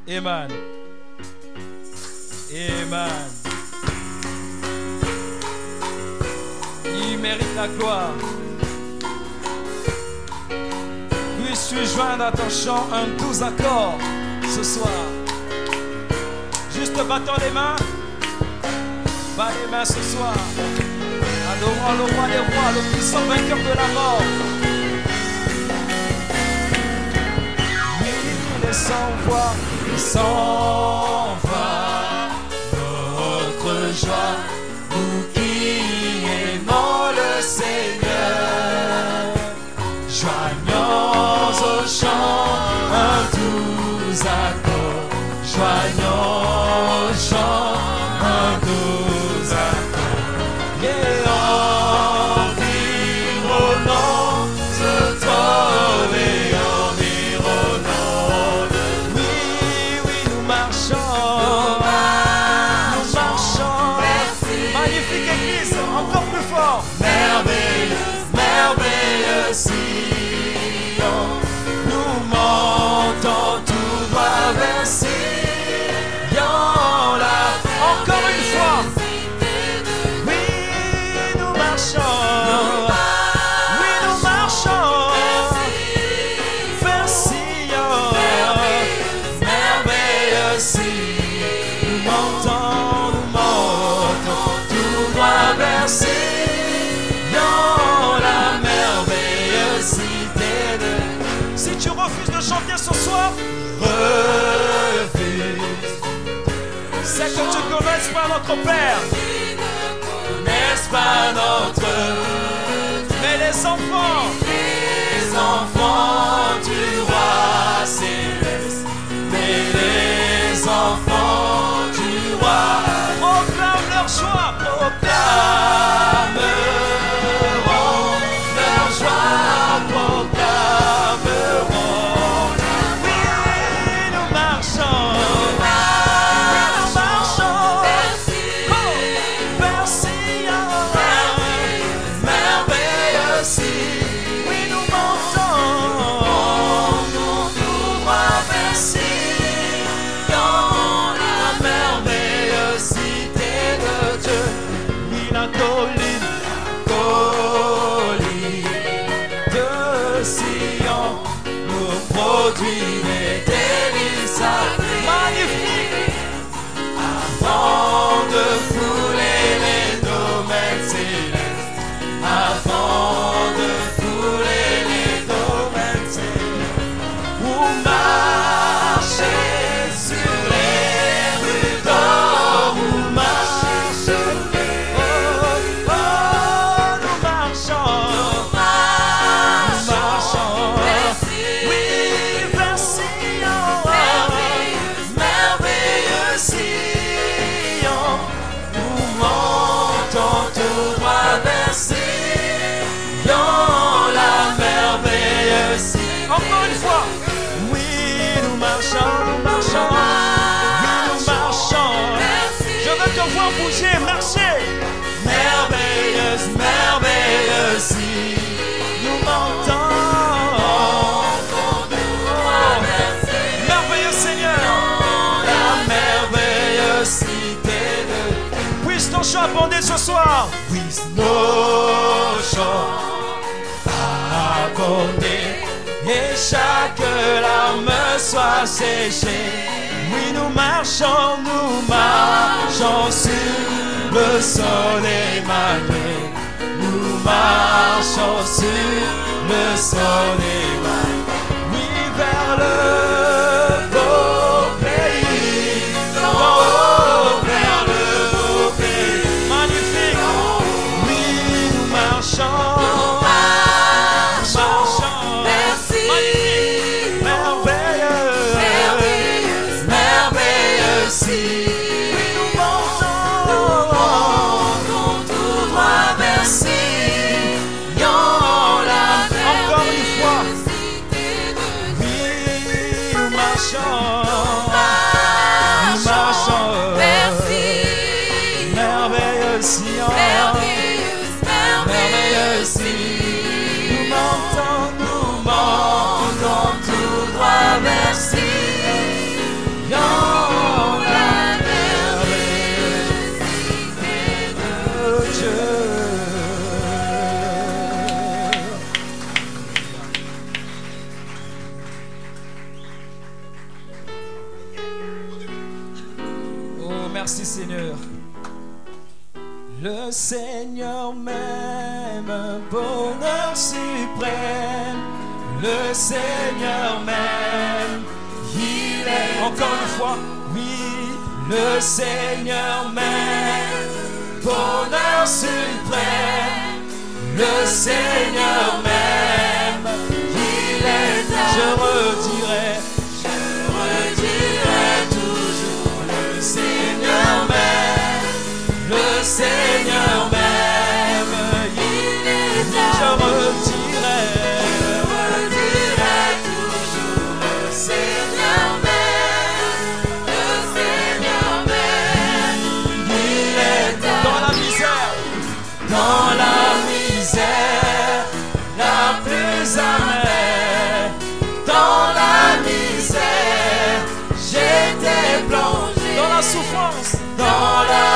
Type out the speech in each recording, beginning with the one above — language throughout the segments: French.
Amen. Amen. Il mérite la gloire. Puisses-tu joindre à ton chant un doux accord ce soir. Juste battons les mains. Bats les mains ce soir. Adorant le roi des rois, le puissant vainqueur de la mort. Oui, les sans-voix, notre joie, nous qui aimons le Seigneur. Joignons au chant un doux accord. Joignons au chant un doux accord. Et environnons ce trône et environnons. Oui, oui, nous marchons. Nous marchons. Magnifique église, encore plus fort. Merveilleux, merveilleux Sion. Nous montons tout droit vers Sion. Là, encore une fois. Oui, nous marchons. Oui, nous marchons. Vers Sion. Merveilleux Sion. Nous montons tout droit vers Sion. Si tu refuses de chanter ce soir, refuse. C'est que tu ne connaisses pas notre Père. N'est-ce pas notre? Mais les enfants du roi céleste, mais les enfants du roi proclament leur joie, proclameront leur joie, proclameront. Oui, nous marchons. Nous marchons. Vers Sion. Merveilleux Sion. Oui, nous montons. Nous tout droit vers Sion, la merveilleuse cité de Dieu. Oui, la colline de Sion nous produit des délices magnifiques. Avant de fouler les domaines célestes, avant de fouler les domaines célestes, vous marchez sur les rues d'or, vous marchez, nous marchons, oui, vers Sion, merveilleux Sion, nous montons tout droit vers Sion, la merveilleuse Sion. Encore une fois, oui, nous marchons, oui, nous marchons. Je veux te voir bouger, marcher. Merveilleuse, merveilleuse Sion, nous montons. Merveilleux Seigneur, la merveilleuse cité de. Puisse ton chant abonder ce soir. Puisse nos chants abonder et chaque larme soit séchée. Oui, nous marchons sur le sol Emmanuel. Nous marchons sur le sol Emmanuel. Oui, vers le beau pays. Vers le beau pays. Magnifique. Oui, nous marchons. Magnifique. Merveilleux Sion. Oui, nous montons tout droit vers Sion, la encore une fois. Oui, merci Seigneur. Le Seigneur m'aime, bonheur suprême. Le Seigneur m'aime, il est. Encore une fois, oui, le Seigneur m'aime, bonheur suprême. Le Seigneur m'aime, il est. Je redirai toujours, le Seigneur m'aime, le Seigneur m'aime, il est. Je redirai toujours, le Seigneur m'aime, le Seigneur m'aime, il est. Dans la misère, la plus amère, dans la misère, j'étais plongé dans la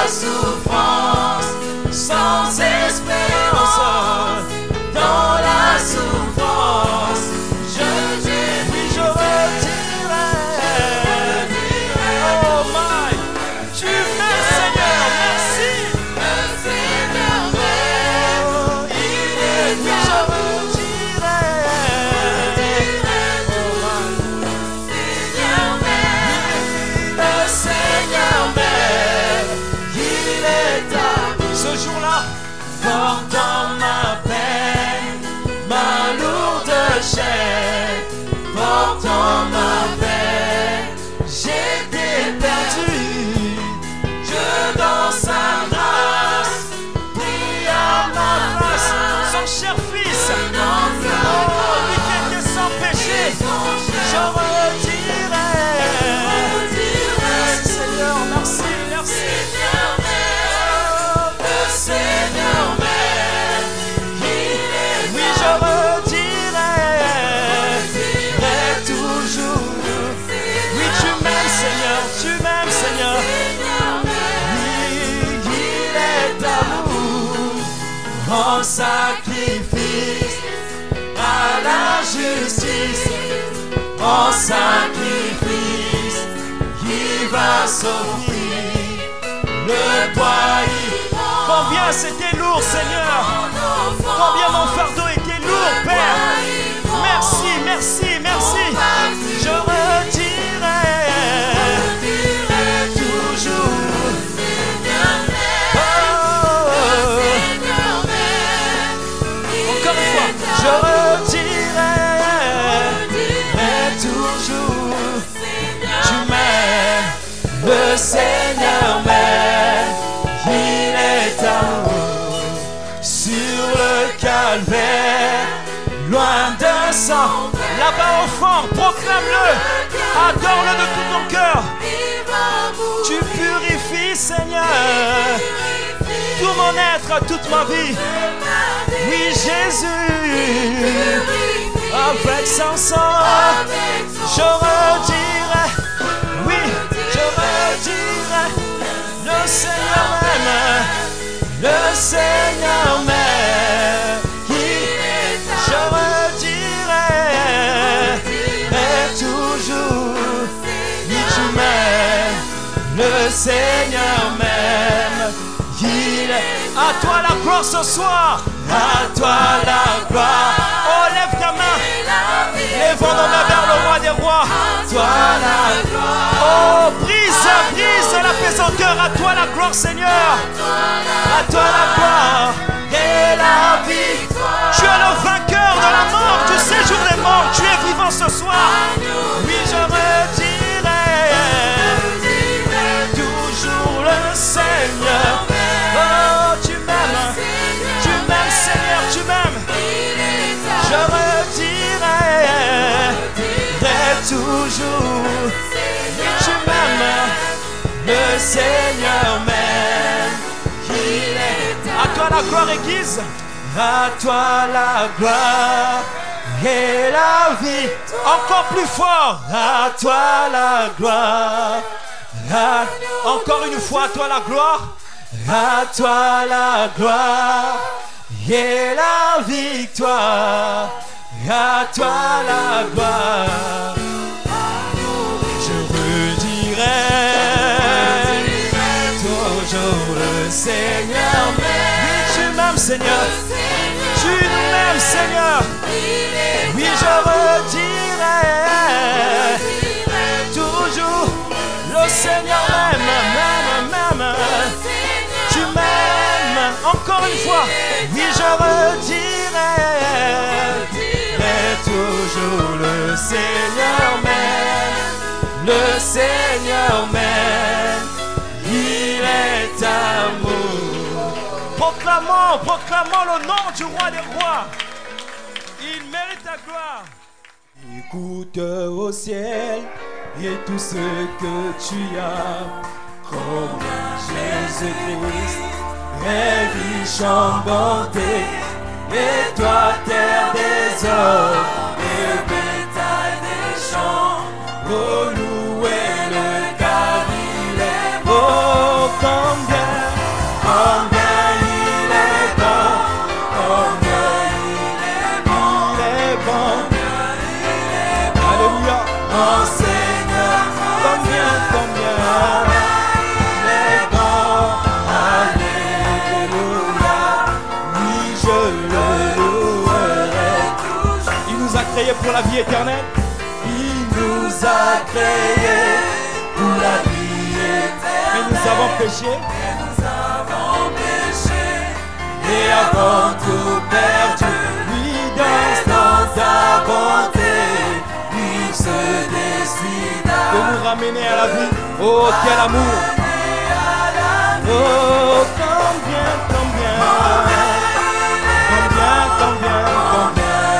souffrance, sans espérance, dans la souffrance, je redirai, oh my, tu m'aimes Seigneur, merci, le Seigneur m'aime, il est, oui je redirai, oh my, le Seigneur m'aime, il est à ce jour-là, portant ma peine, ma lourde chaîne, portant ma peine, j'étais perdu, je dans sa grâce, pris à ma place, son cher fils, oh, lui qui était sans péché, je redirai, merci Seigneur, merci, merci. Le Seigneur m'aime, oui je redirai toujours, oui tu m'aimes Seigneur, tu m'aimes Seigneur, oui il est amour, en sacrifice, à la justice, en sacrifice, il va sauver le poids. Combien c'était lourd, Seigneur. Combien mon fardeau était lourd, Père. Merci, merci, merci. Je redirai toujours. Oh. Encore une fois, je redirai toujours. Tu m'aimes, le Seigneur m'aime. Il est amour sur le calvaire, loin de sang. Là-bas au fond, proclame-le, adore-le de tout ton cœur. Tu purifies, Seigneur, tout mon être, toute ma vie. Oui, Jésus, avec son sang, je redirai, oui, je redirai. Le Seigneur m'aime, le Seigneur m'aime, je redirai toujours, oui tu m'aimes, le Seigneur m'aime, il est. À toi la gloire ce soir, à toi la gloire, oh lève ta main, lèvons nos mains vers le roi des rois, à toi la gloire, oh brise la pesanteur, à toi la gloire Seigneur, à toi la gloire et la vie. Tu es le vainqueur de la mort, du séjour des morts, tu es vivant ce soir. Oui je redirai toujours le Seigneur. Oh tu m'aimes Seigneur, tu m'aimes. Je redirai toujours, oui tu m'aimes. Le Seigneur m'aime, il est. À toi la gloire Église, à toi la gloire et la vie. Encore plus fort, à toi la gloire. Encore une fois, à toi la gloire, à toi la gloire et la victoire. À toi la gloire. Je redirai Seigneur m'aime. Oui, tu m'aimes, Seigneur. Tu nous m'aimes, Seigneur. Oui, je redirai toujours. Le Seigneur m'aime. Tu m'aimes. Encore une fois. Oui, je redirai toujours. Le Seigneur m'aime. Le Seigneur m'aime. Il est amour. Proclamons le nom du roi des rois. Il mérite ta gloire. Écoute au ciel et tout ce que tu as. Combien Jésus-Christ est riche en bonté. Et toi, terre des hommes et bétail des champs. Oh, louez le car il est beau. Oh, combien il est bon. Combien il est bon. Il est bon. Alléluia. Oh Seigneur, combien il est bon. Alléluia. Oui, je le louerai toujours. Il nous a créés pour la vie éternelle. Il nous a créés pour la vie éternelle. Mais nous avons péché. Et avant tout perdu, lui dans ta bonté, il se décida de nous ramener à la vie. Oh, quel amour! Oh, combien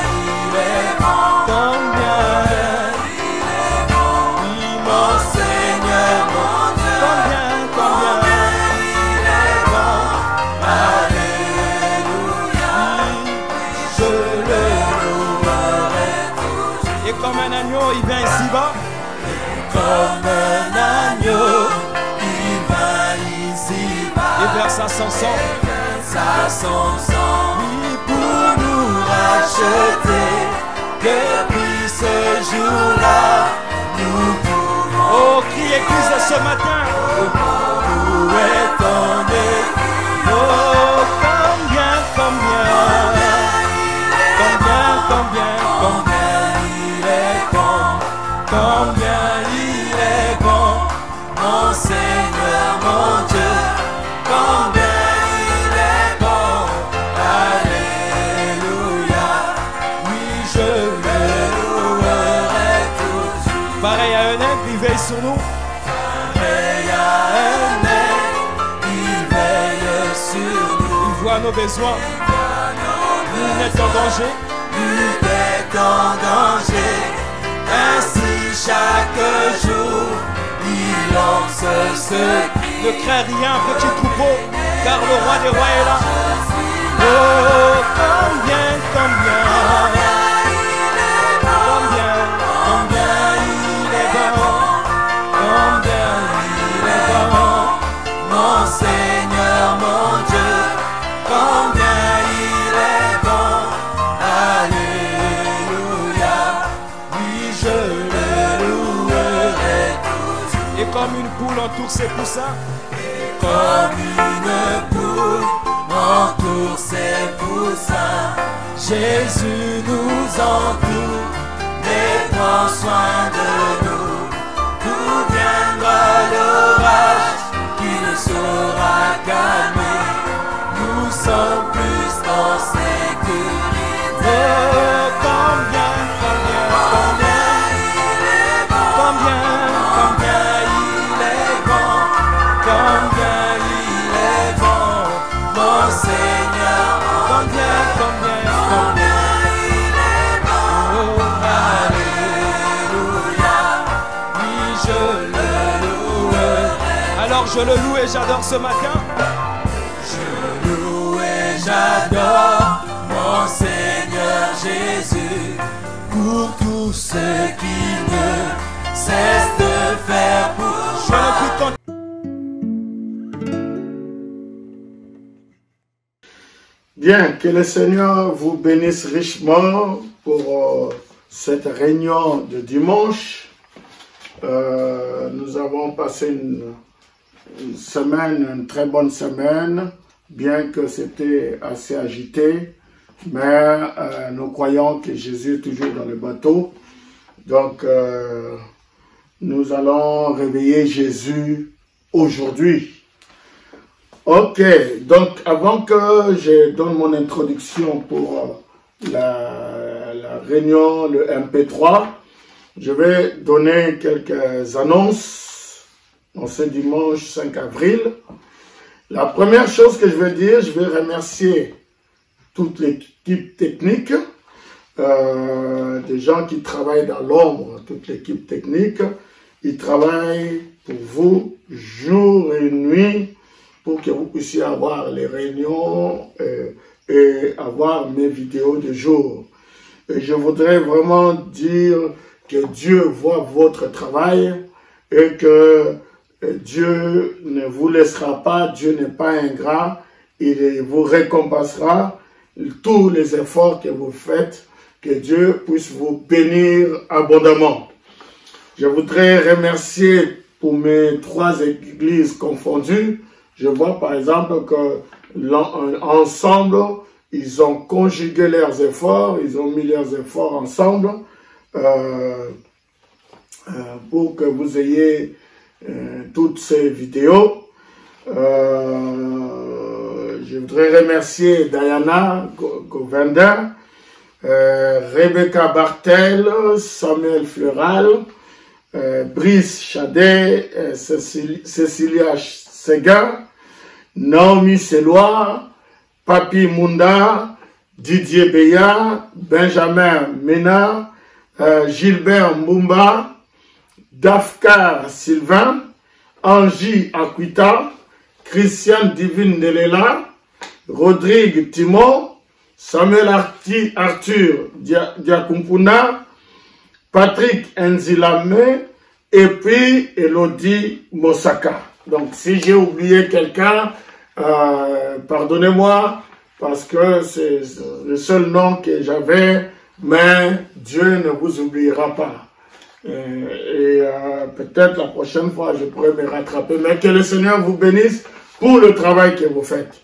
il est bon, combien oui, mon Seigneur, mon Dieu, combien il est bon. Alléluia, je le louerai toujours. Et comme un agneau, il vient ici-bas. Comme un agneau, il vient ici-bas. Et versa son sang. Oui, pour nous racheter. Depuis ce jour-là, nous pouvons. Oh, crie église ce matin. Où est ton église? Oh, combien il est bon. Combien il est bon. Mon Seigneur, mon Dieu. Combien il est bon. Alléluia. Oui, je le louerai toujours. Pareil à un aigle, il veille sur nous. Pareil à un aigle, il veille sur nous. Il voit nos besoins. Nous n'êtes en danger. Nous n'êtes en danger. Ainsi chaque jour, il lance ce cri. Ne crains rien, petit troupeau, car le roi des rois est là. Oh, combien il est bon. Combien il est bon. Combien il est bon. Mon Seigneur, mon Dieu. Combien il est bon. Alléluia. Oui, je le louerai toujours. Et comme une poule entoure ses poussins. Et comme une poule entoure ses poussins. Jésus nous entoure et prend soin de nous. D'où viendra l'orage qui ne saura calmer. Nous sommes plus en sécurité. Oh, combien il est bon. Combien il est bon. Combien il est bon. Mon Seigneur, combien il est bon. Oh, alléluia. Oui, je le louerai. Alors je le loue et j'adore ce matin. Je loue et j'adore mon Seigneur Jésus pour tout ce qu'il ne cesse de faire pour moi. Bien, que le Seigneur vous bénisse richement pour cette réunion de dimanche. Nous avons passé une semaine, une très bonne semaine, bien que c'était assez agité, mais nous croyons que Jésus est toujours dans le bateau. Donc, nous allons réveiller Jésus aujourd'hui. Ok, donc avant que je donne mon introduction pour la réunion, le MP3, je vais donner quelques annonces en ce dimanche 5 avril. La première chose que je vais dire, je vais remercier toute l'équipe technique, des gens qui travaillent dans l'ombre, toute l'équipe technique. Ils travaillent pour vous jour et nuit pour que vous puissiez avoir les réunions et avoir mes vidéos de jour. Et je voudrais vraiment dire que Dieu voit votre travail et que Dieu ne vous laissera pas, Dieu n'est pas ingrat, il vous récompensera tous les efforts que vous faites, que Dieu puisse vous bénir abondamment. Je voudrais remercier pour mes 3 églises confondues. Je vois par exemple que ensemble, ils ont conjugué leurs efforts, ils ont mis leurs efforts ensemble pour que vous ayez toutes ces vidéos. Je voudrais remercier Diana Govender, Rebecca Bartel, Samuel Fleural, Brice Chadet, Cécilia Sega, Naomi Selois, Papi Munda, Didier Beya, Benjamin Mena, Gilbert Mbumba, Dafka Sylvain, Angie Akuita, Christian Divine Delela, Rodrigue Timon, Samuel Arthur Diakumpuna, Patrick Nzilame et puis Elodie Mosaka. Donc si j'ai oublié quelqu'un, pardonnez-moi parce que c'est le seul nom que j'avais, mais Dieu ne vous oubliera pas. Peut-être la prochaine fois je pourrai me rattraper, mais que le Seigneur vous bénisse pour le travail que vous faites.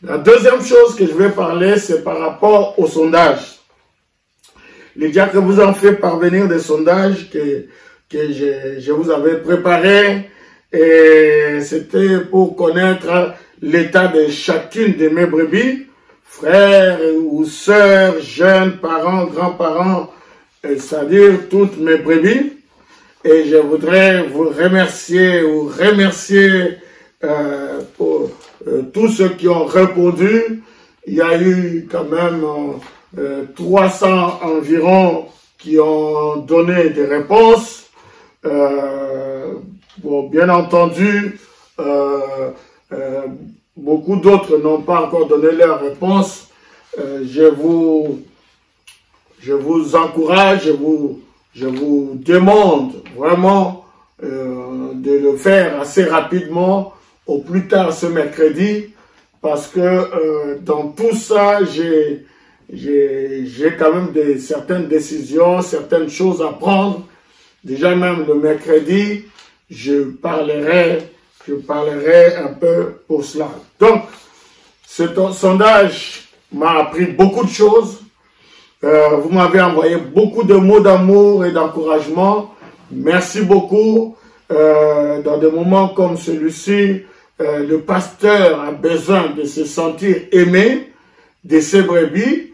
La deuxième chose que je vais parler, c'est par rapport au sondage. Les diacres vous ont fait parvenir des sondages que je vous avais préparés et c'était pour connaître l'état de chacune de mes brebis, frères ou sœurs, jeunes, parents, grands-parents, c'est-à-dire toutes mes brebis. Et je voudrais vous remercier ou remercier pour tous ceux qui ont répondu. Il y a eu quand même 300 environ qui ont donné des réponses. Bon, bien entendu, beaucoup d'autres n'ont pas encore donné leur réponse. Je vous encourage, je vous demande vraiment de le faire assez rapidement, au plus tard ce mercredi, parce que dans tout ça, j'ai quand même certaines décisions, certaines choses à prendre. Déjà même le mercredi, je parlerai un peu pour cela. Donc, ce sondage m'a appris beaucoup de choses. Vous m'avez envoyé beaucoup de mots d'amour et d'encouragement. Merci beaucoup. Dans des moments comme celui-ci, le pasteur a besoin de se sentir aimé de ses brebis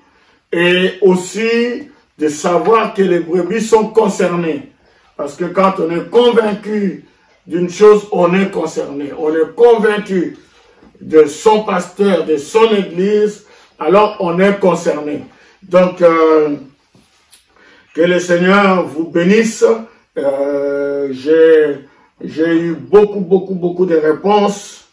et aussi de savoir que les brebis sont concernées. Parce que quand on est convaincu d'une chose, on est concerné. On est convaincu de son pasteur, de son église, alors on est concerné. Donc, que le Seigneur vous bénisse. J'ai eu beaucoup de réponses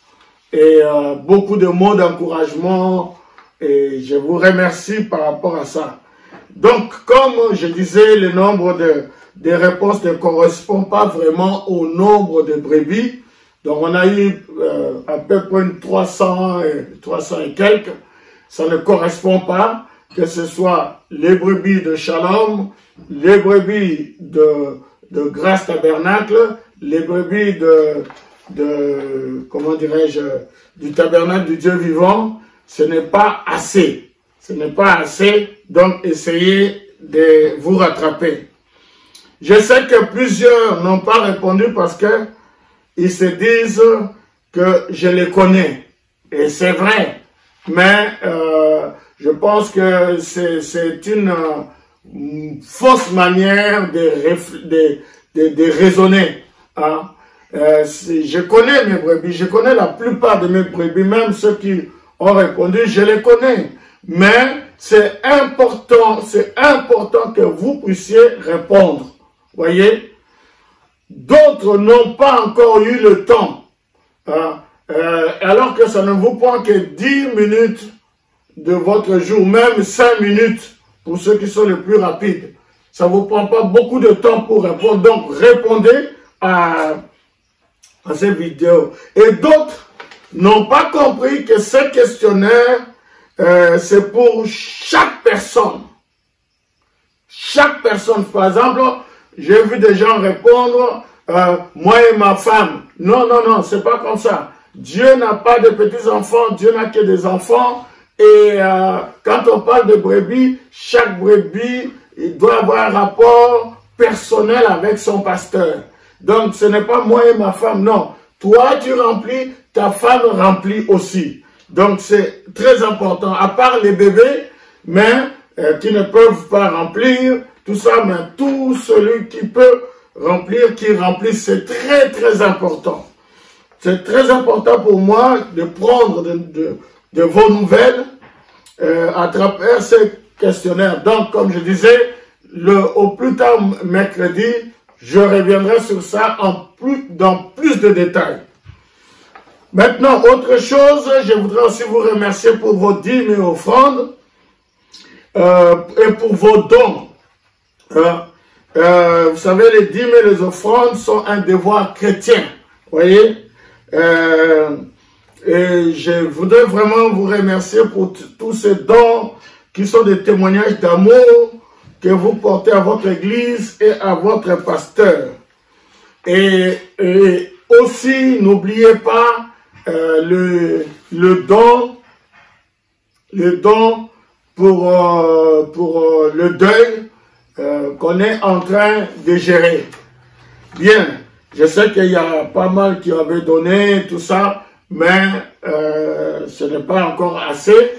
et beaucoup de mots d'encouragement et je vous remercie par rapport à ça. Donc, comme je disais, le nombre de réponses ne correspond pas vraiment au nombre de brebis. Donc, on a eu à peu près 300 et quelques. Ça ne correspond pas, que ce soit les brebis de Shalom, les brebis de Grâce Tabernacle, les brebis comment dirais-je, du tabernacle du Dieu vivant, ce n'est pas assez. Ce n'est pas assez, donc essayez de vous rattraper. Je sais que plusieurs n'ont pas répondu parce que ils se disent que je les connais. Et c'est vrai. Mais je pense que c'est une fausse manière de raisonner. Hein. Je connais mes brebis, je connais la plupart de mes brebis, même ceux qui ont répondu, je les connais. Mais c'est important que vous puissiez répondre. Voyez? D'autres n'ont pas encore eu le temps. Hein, alors que ça ne vous prend que 10 minutes de votre jour, même 5 minutes pour ceux qui sont les plus rapides. Ça ne vous prend pas beaucoup de temps pour répondre. Donc, répondez à cette vidéo. Et d'autres n'ont pas compris que ce questionnaire, c'est pour chaque personne. Chaque personne, par exemple, j'ai vu des gens répondre, moi et ma femme. Non, non, non, c'est pas comme ça. Dieu n'a pas de petits-enfants, Dieu n'a que des enfants. Et quand on parle de brebis, chaque brebis il doit avoir un rapport personnel avec son pasteur. Donc, ce n'est pas moi et ma femme, non. Toi, tu remplis, ta femme remplit aussi. Donc, c'est très important. À part les bébés, mais qui ne peuvent pas remplir, tout ça, mais tout celui qui peut remplir, qui remplit, c'est très, très important. C'est très important pour moi de prendre de vos nouvelles à travers ce questionnaire. Donc, comme je disais, au plus tard mercredi, je reviendrai sur ça dans plus de détails. Maintenant, autre chose, je voudrais aussi vous remercier pour vos dîmes et offrandes et pour vos dons. Vous savez, les dîmes et les offrandes sont un devoir chrétien. Voyez? Et je voudrais vraiment vous remercier pour tous ces dons qui sont des témoignages d'amour que vous portez à votre église et à votre pasteur. Et aussi, n'oubliez pas le don pour le deuil qu'on est en train de gérer. Bien, je sais qu'il y a pas mal qui avaient donné, tout ça, mais ce n'est pas encore assez.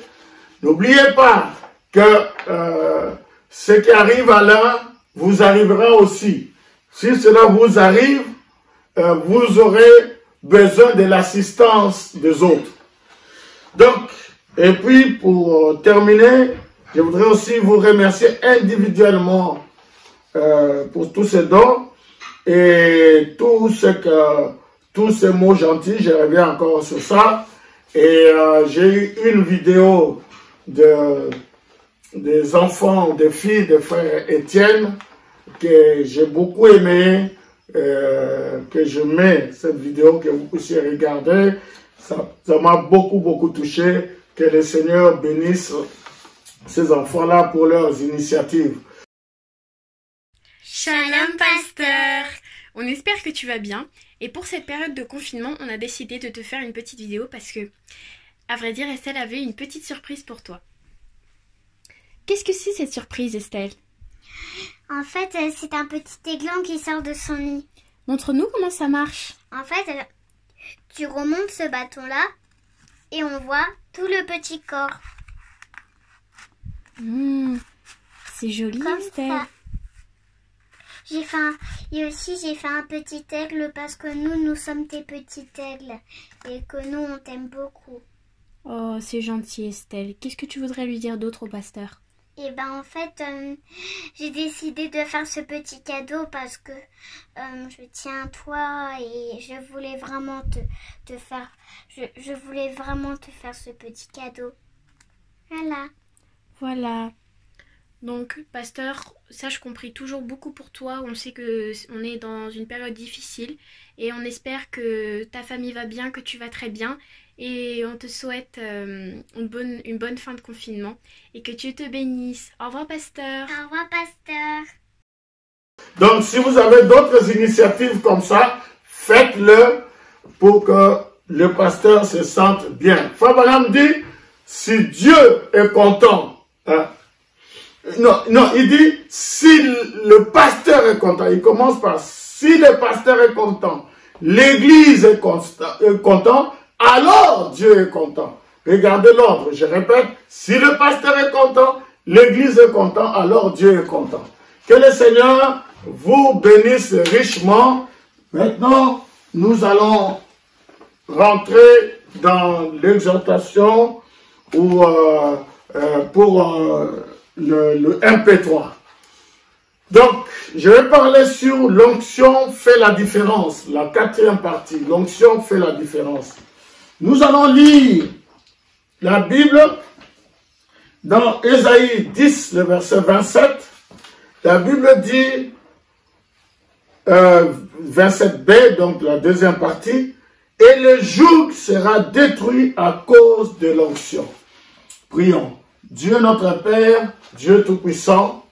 N'oubliez pas que ce qui arrive à l'un vous arrivera aussi. Si cela vous arrive, vous aurez besoin de l'assistance des autres. Donc, et puis pour terminer, je voudrais aussi vous remercier individuellement pour tous ces dons et tous ces mots gentils. Je reviens encore sur ça. Et j'ai eu une vidéo des enfants, des filles de frère Étienne que j'ai beaucoup aimé, que je mets cette vidéo, que vous puissiez regarder. Ça m'a beaucoup touché. Que le Seigneur bénisse ces enfants-là pour leurs initiatives. Shalom pasteur. On espère que tu vas bien. Et pour cette période de confinement, on a décidé de te faire une petite vidéo parce que, à vrai dire, Estelle avait une petite surprise pour toi. Qu'est-ce que c'est cette surprise, Estelle? En fait, c'est un petit aiglon qui sort de son nid. Montre-nous comment ça marche. En fait, tu remontes ce bâton-là et on voit tout le petit corps. C'est joli, Comme Estelle. ça. J'ai fait un petit aigle parce que nous sommes tes petits aigles et que nous, on t'aime beaucoup. Oh, c'est gentil, Estelle. Qu'est-ce que tu voudrais lui dire d'autre au pasteur? Et ben en fait, j'ai décidé de faire ce petit cadeau parce que je tiens à toi et je voulais vraiment te faire ce petit cadeau. Voilà. Voilà. Donc, pasteur, sache qu'on prie toujours beaucoup pour toi. On sait que on est dans une période difficile et on espère que ta famille va bien, que tu vas très bien. Et on te souhaite une bonne fin de confinement et que Dieu te bénisse. Au revoir, pasteur. Au revoir, pasteur. Donc, si vous avez d'autres initiatives comme ça, faites-le. pour que le pasteur se sente bien. Frère Branham dit, si Dieu est content, hein, non, il dit, si le pasteur est content, il commence par, si le pasteur est content, l'église est content, alors Dieu est content. Regardez l'ordre, je répète, si le pasteur est content, l'église est content, alors Dieu est content. Que le Seigneur vous bénisse richement. Maintenant, nous allons rentrer dans l'exhortation ou pour le MP3. Donc, je vais parler sur l'onction fait la différence, la 4e partie. L'onction fait la différence. Nous allons lire la Bible dans Ésaïe 10, le verset 27. La Bible dit, 27b, donc la 2e partie, et le joug sera détruit à cause de l'onction. Prions. Dieu notre Père, Dieu Tout-Puissant,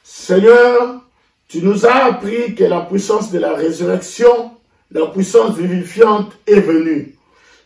Seigneur, tu nous as appris que la puissance de la résurrection, la puissance vivifiante est venue.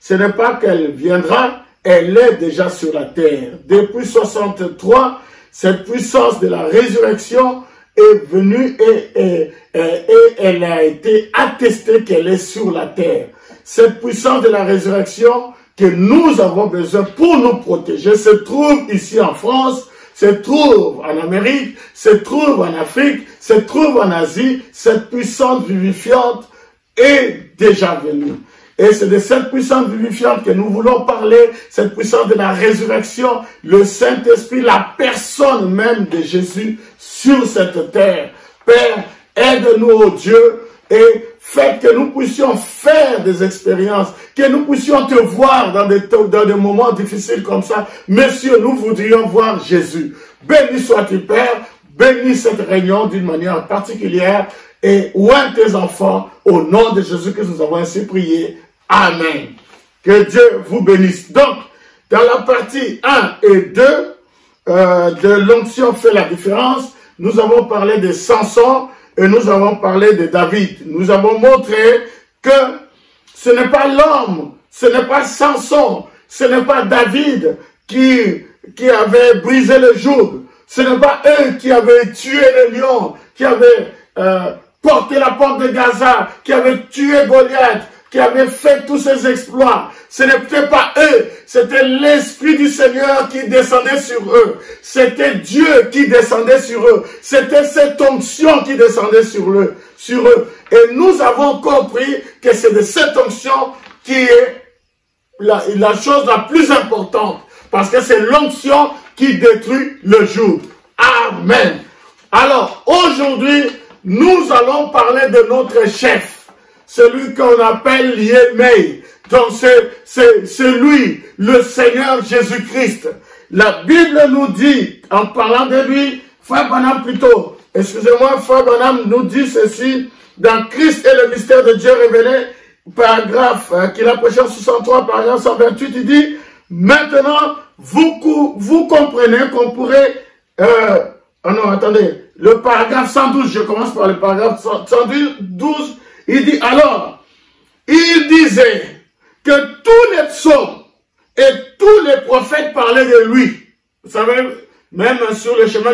Ce n'est pas qu'elle viendra, elle est déjà sur la terre. Depuis 63, cette puissance de la résurrection est venue et elle a été attestée qu'elle est sur la terre. Cette puissance de la résurrection que nous avons besoin pour nous protéger se trouve ici en France, se trouve en Amérique, se trouve en Afrique, se trouve en Asie. Cette puissance vivifiante est déjà venue. Et c'est de cette puissance vivifiante que nous voulons parler, cette puissance de la résurrection, le Saint-Esprit, la personne même de Jésus sur cette terre. Père, aide-nous, ô Dieu, et faites que nous puissions faire des expériences, que nous puissions te voir dans des moments difficiles comme ça. Monsieur, nous voudrions voir Jésus. Béni sois-tu, Père, bénis cette réunion d'une manière particulière, et oint tes enfants, au nom de Jésus que nous avons ainsi prié. Amen. Que Dieu vous bénisse. Donc, dans la partie 1 et 2 de l'onction fait la différence, nous avons parlé de Samson et nous avons parlé de David. Nous avons montré que ce n'est pas l'homme, ce n'est pas Samson, ce n'est pas David qui avait brisé le joug. Ce n'est pas eux qui avaient tué les lions, qui avaient porté la porte de Gaza, qui avaient tué Goliath, qui avaient fait tous ces exploits. Ce n'était pas eux, c'était l'Esprit du Seigneur qui descendait sur eux. C'était Dieu qui descendait sur eux. C'était cette onction qui descendait sur eux. Et nous avons compris que c'est de cette onction qui est la chose la plus importante. Parce que c'est l'onction qui détruit le joug. Amen. Alors, aujourd'hui, nous allons parler de notre chef. Celui qu'on appelle Yemei. Donc c'est lui, le Seigneur Jésus-Christ. La Bible nous dit, en parlant de lui, Frère Branham plutôt, excusez-moi, Frère Branham nous dit ceci, dans Christ et le mystère de Dieu révélé, paragraphe qu'il a prêché en 63, paragraphe 128, il dit, maintenant, vous comprenez qu'on pourrait, oh non, attendez, le paragraphe 112, je commence par le paragraphe 112, il dit alors, il disait que tous les psaumes et tous les prophètes parlaient de lui. Vous savez, même sur le chemin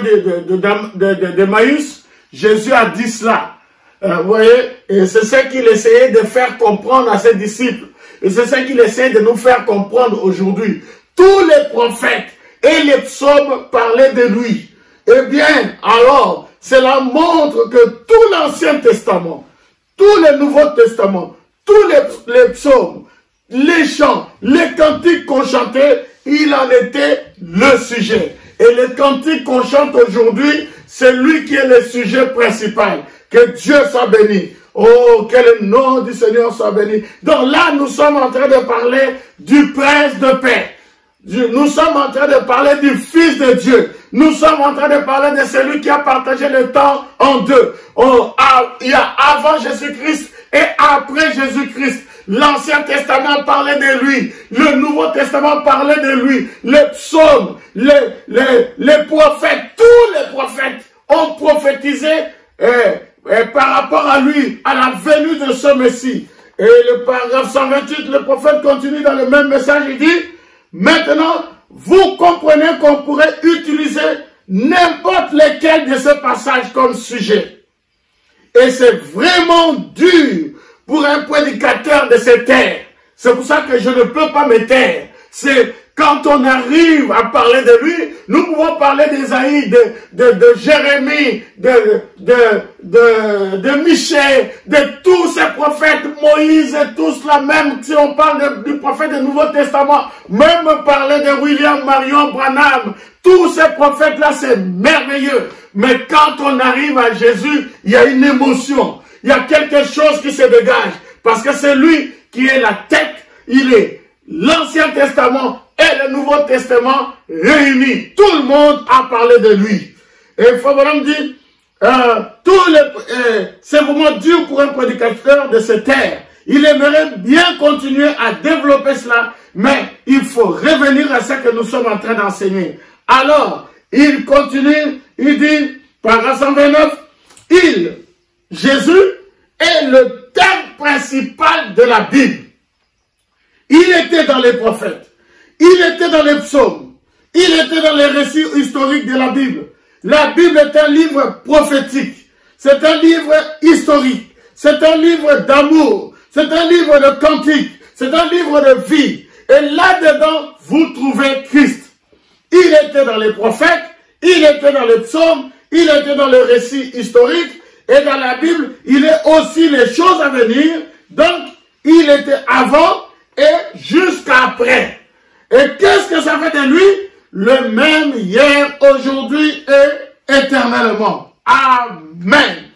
d'Emmaüs, Jésus a dit cela. Vous voyez, et c'est ce qu'il essayait de faire comprendre à ses disciples. Et c'est ce qu'il essaie de nous faire comprendre aujourd'hui. Tous les prophètes et les psaumes parlaient de lui. Eh bien, alors, cela montre que tout l'Ancien Testament, tous les Nouveaux Testaments, tous les psaumes, les chants, les cantiques qu'on chantait, il en était le sujet. Et les cantiques qu'on chante aujourd'hui, c'est lui qui est le sujet principal. Que Dieu soit béni. Oh, que le nom du Seigneur soit béni. Donc là, nous sommes en train de parler du Prince de paix. Nous sommes en train de parler du Fils de Dieu. Nous sommes en train de parler de celui qui a partagé le temps en deux. Il y a avant Jésus-Christ et après Jésus-Christ. L'Ancien Testament parlait de lui. Le Nouveau Testament parlait de lui. Les psaumes, les prophètes, tous les prophètes ont prophétisé par rapport à lui, à la venue de ce Messie. Et le paragraphe 128, le prophète continue dans le même message, il dit, maintenant, vous comprenez qu'on pourrait utiliser n'importe lequel de ces passages comme sujet. Et c'est vraiment dur pour un prédicateur de se taire. C'est pour ça que je ne peux pas me taire. C'est quand on arrive à parler de lui, nous pouvons parler d'Ésaïe, de Jérémie, de Michée, de tous ces prophètes, Moïse et tout cela, même si on parle du prophète du Nouveau Testament, même parler de William Marion Branham, tous ces prophètes-là, c'est merveilleux. Mais quand on arrive à Jésus, il y a une émotion, il y a quelque chose qui se dégage, parce que c'est lui qui est la tête, il est l'Ancien Testament et le Nouveau Testament réunis. Tout le monde a parlé de lui. Et Fabraham dit, c'est vraiment dur pour un prédicateur de se taire. Il aimerait bien continuer à développer cela, mais il faut revenir à ce que nous sommes en train d'enseigner. Alors, il continue, il dit, paragraphe 129, Jésus est le thème principal de la Bible. Il était dans les prophètes, il était dans les psaumes, il était dans les récits historiques de la Bible. La Bible est un livre prophétique, c'est un livre historique, c'est un livre d'amour, c'est un livre de cantique, c'est un livre de vie. Et là-dedans, vous trouvez Christ. Il était dans les prophètes, il était dans les psaumes, il était dans les récits historiques, et dans la Bible, il est aussi les choses à venir. Donc, il était avant et jusqu'à après. Et qu'est-ce que ça fait de lui? Le même hier, aujourd'hui et éternellement. Amen.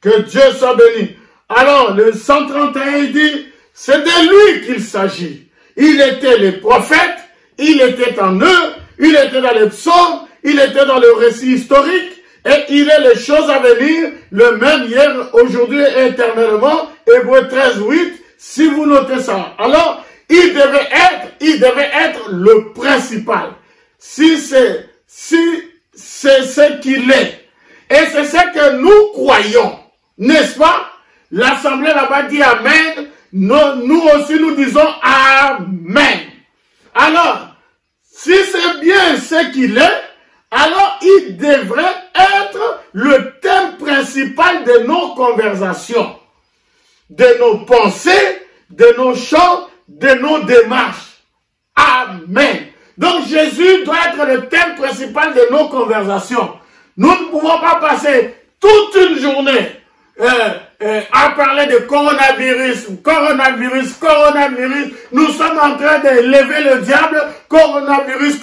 Que Dieu soit béni. Alors, le 131, il dit, c'est de lui qu'il s'agit. Il était les prophètes, il était en eux, il était dans les psaumes, il était dans le récit historique, et il est les choses à venir, le même hier, aujourd'hui et éternellement. Hébreux 13, 8, si vous notez ça. Alors, il devait être le principal. Si c'est ce qu'il est. Et c'est ce que nous croyons. N'est-ce pas? L'assemblée là-bas dit Amen. Nous aussi nous disons Amen. Alors, si c'est bien ce qu'il est, alors il devrait être le thème principal de nos conversations, de nos pensées, de nos chants, de nos démarches. Amen. Donc Jésus doit être le thème principal de nos conversations. Nous ne pouvons pas passer toute une journée à parler de coronavirus. Nous sommes en train de lever le diable. Coronavirus.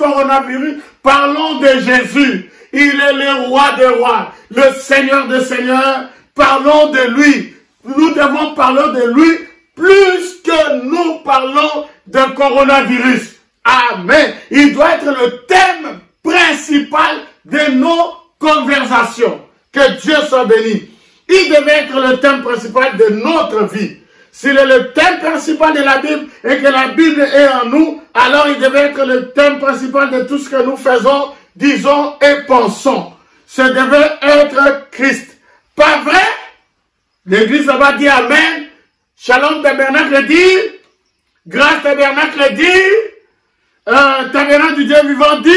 Parlons de Jésus. Il est le roi des rois, le Seigneur des seigneurs. Parlons de lui. Nous devons parler de lui plus que nous parlons de coronavirus. Amen. Il doit être le thème principal de nos conversations. Que Dieu soit béni. Il devait être le thème principal de notre vie. S'il est le thème principal de la Bible et que la Bible est en nous, alors il devait être le thème principal de tout ce que nous faisons, disons et pensons. Ce devait être Christ. Pas vrai? L'église là-bas dit Amen. Shalom Tabernacle dit. Grâce Tabernacle dit. Tabernacle du Dieu vivant dit.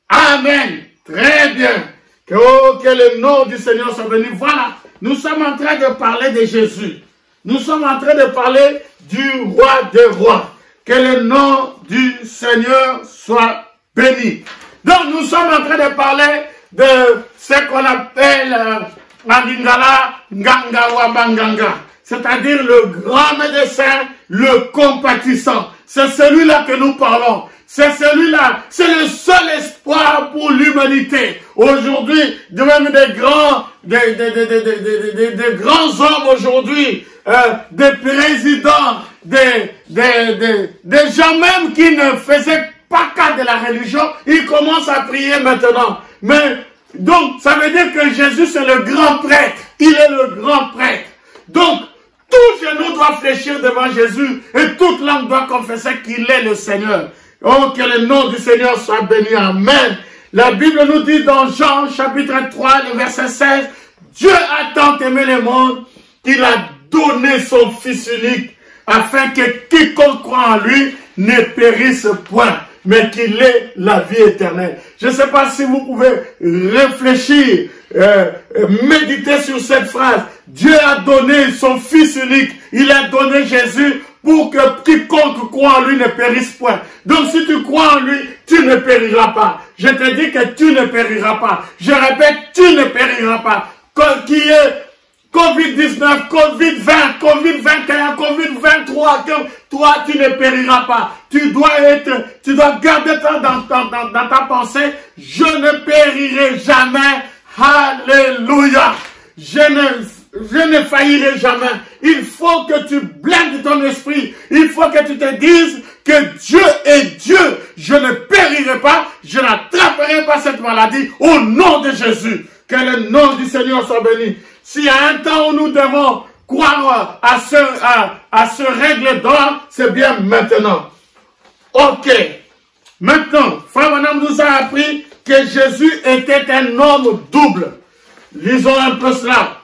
Amen. Très bien. Que le nom du Seigneur soit béni. Voilà, nous sommes en train de parler de Jésus. Nous sommes en train de parler du roi des rois. Que le nom du Seigneur soit béni. Donc nous sommes en train de parler de ce qu'on appelle en Lingala, Nganga Wabanganga. C'est-à-dire le grand médecin, le compatissant. C'est celui-là que nous parlons. C'est celui-là, c'est le seul espoir pour l'humanité. Aujourd'hui, même des grands hommes aujourd'hui, des présidents, des gens même qui ne faisaient pas cas de la religion, ils commencent à prier maintenant. Mais donc, ça veut dire que Jésus c'est le grand prêtre. Il est le grand prêtre. Donc, tout genou doit fléchir devant Jésus et toute langue doit confesser qu'il est le Seigneur. Oh, que le nom du Seigneur soit béni. Amen. La Bible nous dit dans Jean chapitre 3, le verset 16, Dieu a tant aimé le monde qu'il a donné son Fils unique, afin que quiconque croit en lui ne périsse point, mais qu'il ait la vie éternelle. Je ne sais pas si vous pouvez réfléchir, méditer sur cette phrase. Dieu a donné son Fils unique, il a donné Jésus pour que quiconque croit en lui ne périsse point. Donc si tu crois en lui, tu ne périras pas. Je te dis que tu ne périras pas. Je répète, tu ne périras pas. Qui est Covid-19, Covid-20, Covid-21, Covid-23, toi tu ne périras pas. Tu dois garder ça dans ta pensée. Je ne périrai jamais. Alléluia. Je ne faillirai jamais. Il faut que tu blindes ton esprit. Il faut que tu te dises que Dieu est Dieu. Je ne périrai pas. Je n'attraperai pas cette maladie au nom de Jésus. Que le nom du Seigneur soit béni. S'il y a un temps où nous devons croire à ce règle d'or, c'est bien maintenant. Ok. Maintenant, Frère Branham nous a appris que Jésus était un homme double. Lisons un peu cela.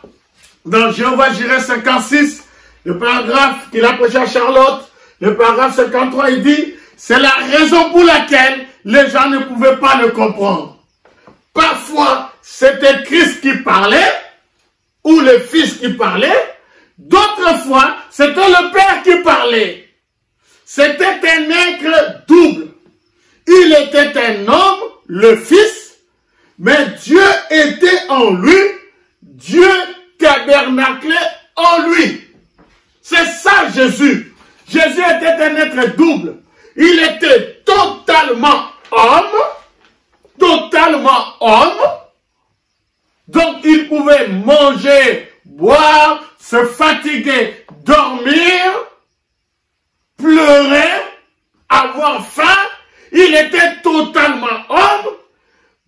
Dans Jéhovah Jireh 56, le paragraphe qu'il a prêché à Charlotte, le paragraphe 53, il dit, c'est la raison pour laquelle les gens ne pouvaient pas le comprendre. Parfois, c'était Christ qui parlait, ou le Fils qui parlait. D'autres fois, c'était le Père qui parlait. C'était un être double. Il était un homme, le Fils, mais Dieu était en lui. Dieu tabernaclait en lui. C'est ça Jésus. Jésus était un être double. Il était totalement homme. Donc il pouvait manger, boire, se fatiguer, dormir, pleurer, avoir faim. Il était totalement homme,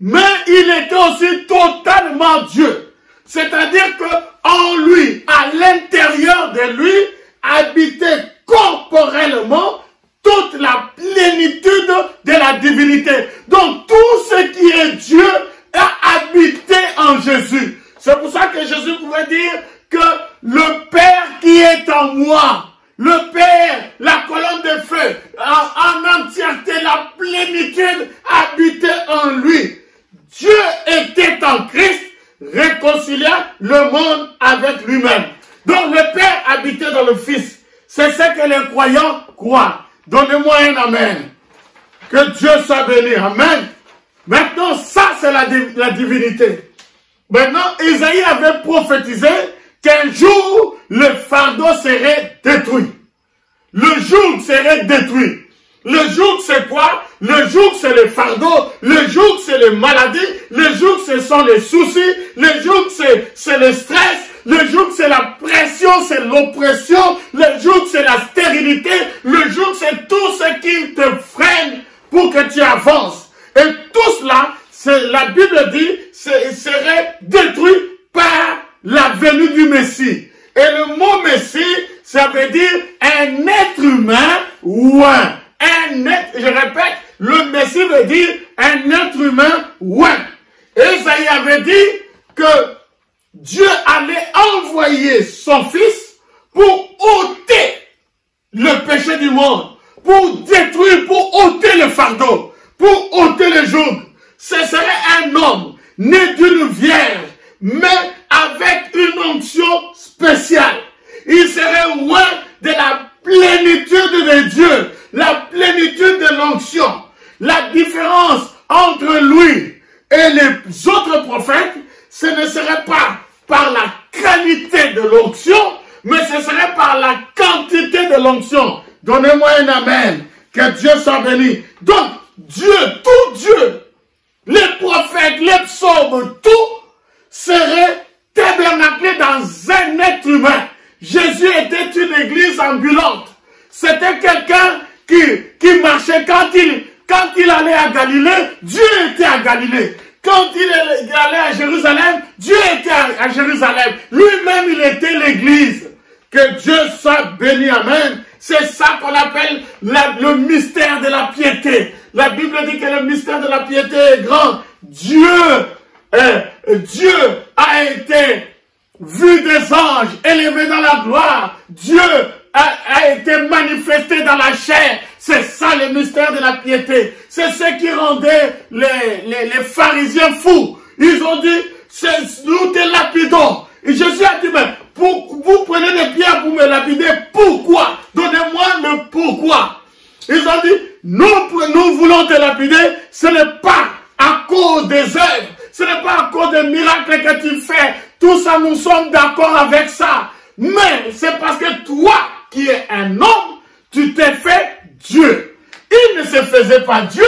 mais il était aussi totalement Dieu. C'est-à-dire que en lui, à l'intérieur de lui, habitait corporellement toute la plénitude de la divinité. Donc tout ce qui est Dieu a habité en Jésus. C'est pour ça que Jésus pouvait dire que le Père qui est en moi, le Père, la colonne de feu, en entièreté, la plénitude habitait en lui. Dieu était en Christ, réconciliant le monde avec lui-même. Donc le Père habitait dans le Fils. C'est ce que les croyants croient. Donnez-moi un amen. Que Dieu soit béni. Amen. Maintenant, ça c'est la divinité. Maintenant, Isaïe avait prophétisé qu'un jour, le fardeau serait détruit. Le joug serait détruit. Le joug c'est quoi? Le joug c'est le fardeau. Le joug c'est les maladies. Le joug ce sont les soucis. Le joug c'est le stress. Le joug c'est la pression, c'est l'oppression. Le joug c'est la stérilité. Le joug c'est tout ce qui te freine pour que tu avances. Et tout cela, la Bible dit, serait détruit par la venue du Messie. Et le mot Messie, ça veut dire un être humain oint. Je répète, le Messie veut dire un être humain oint. Isaïe avait dit que Dieu allait envoyer son Fils pour ôter le péché du monde, pour détruire, pour ôter le fardeau, pour ôter le joug. Ce serait un homme né d'une vierge, mais avec une onction spéciale. Il serait loin de la plénitude de Dieu, la plénitude de l'onction. La différence entre lui et les autres prophètes, ce ne serait pas par la qualité de l'onction, mais ce serait par la quantité de l'onction. Donnez-moi un amen. Que Dieu soit béni. Donc, Dieu, tout Dieu, les prophètes, les psaumes, tout serait tabernaclé dans un être humain. Jésus était une église ambulante. C'était quelqu'un qui marchait quand il allait à Galilée, Dieu était à Galilée. Quand il allait à Jérusalem, Dieu était à Jérusalem. Lui-même, il était l'église. Que Dieu soit béni, amen. C'est ça qu'on appelle le mystère de la piété. La Bible dit que le mystère de la piété est grand. Dieu a été vu des anges élevés dans la gloire. Dieu a été manifesté dans la chair. C'est ça le mystère de la piété. C'est ce qui rendait les pharisiens fous. Ils ont dit, nous te lapidons. Et Jésus a dit, mais vous prenez des pierres pour me lapider. Pourquoi? Donnez-moi le pourquoi. Ils ont dit, nous voulons te lapider. Ce n'est pas à cause des œuvres. Ce n'est pas à cause des miracles que tu fais. Tout ça, nous sommes d'accord avec ça. Mais c'est parce que toi, qui es un homme, tu t'es fait Dieu. Il ne se faisait pas Dieu.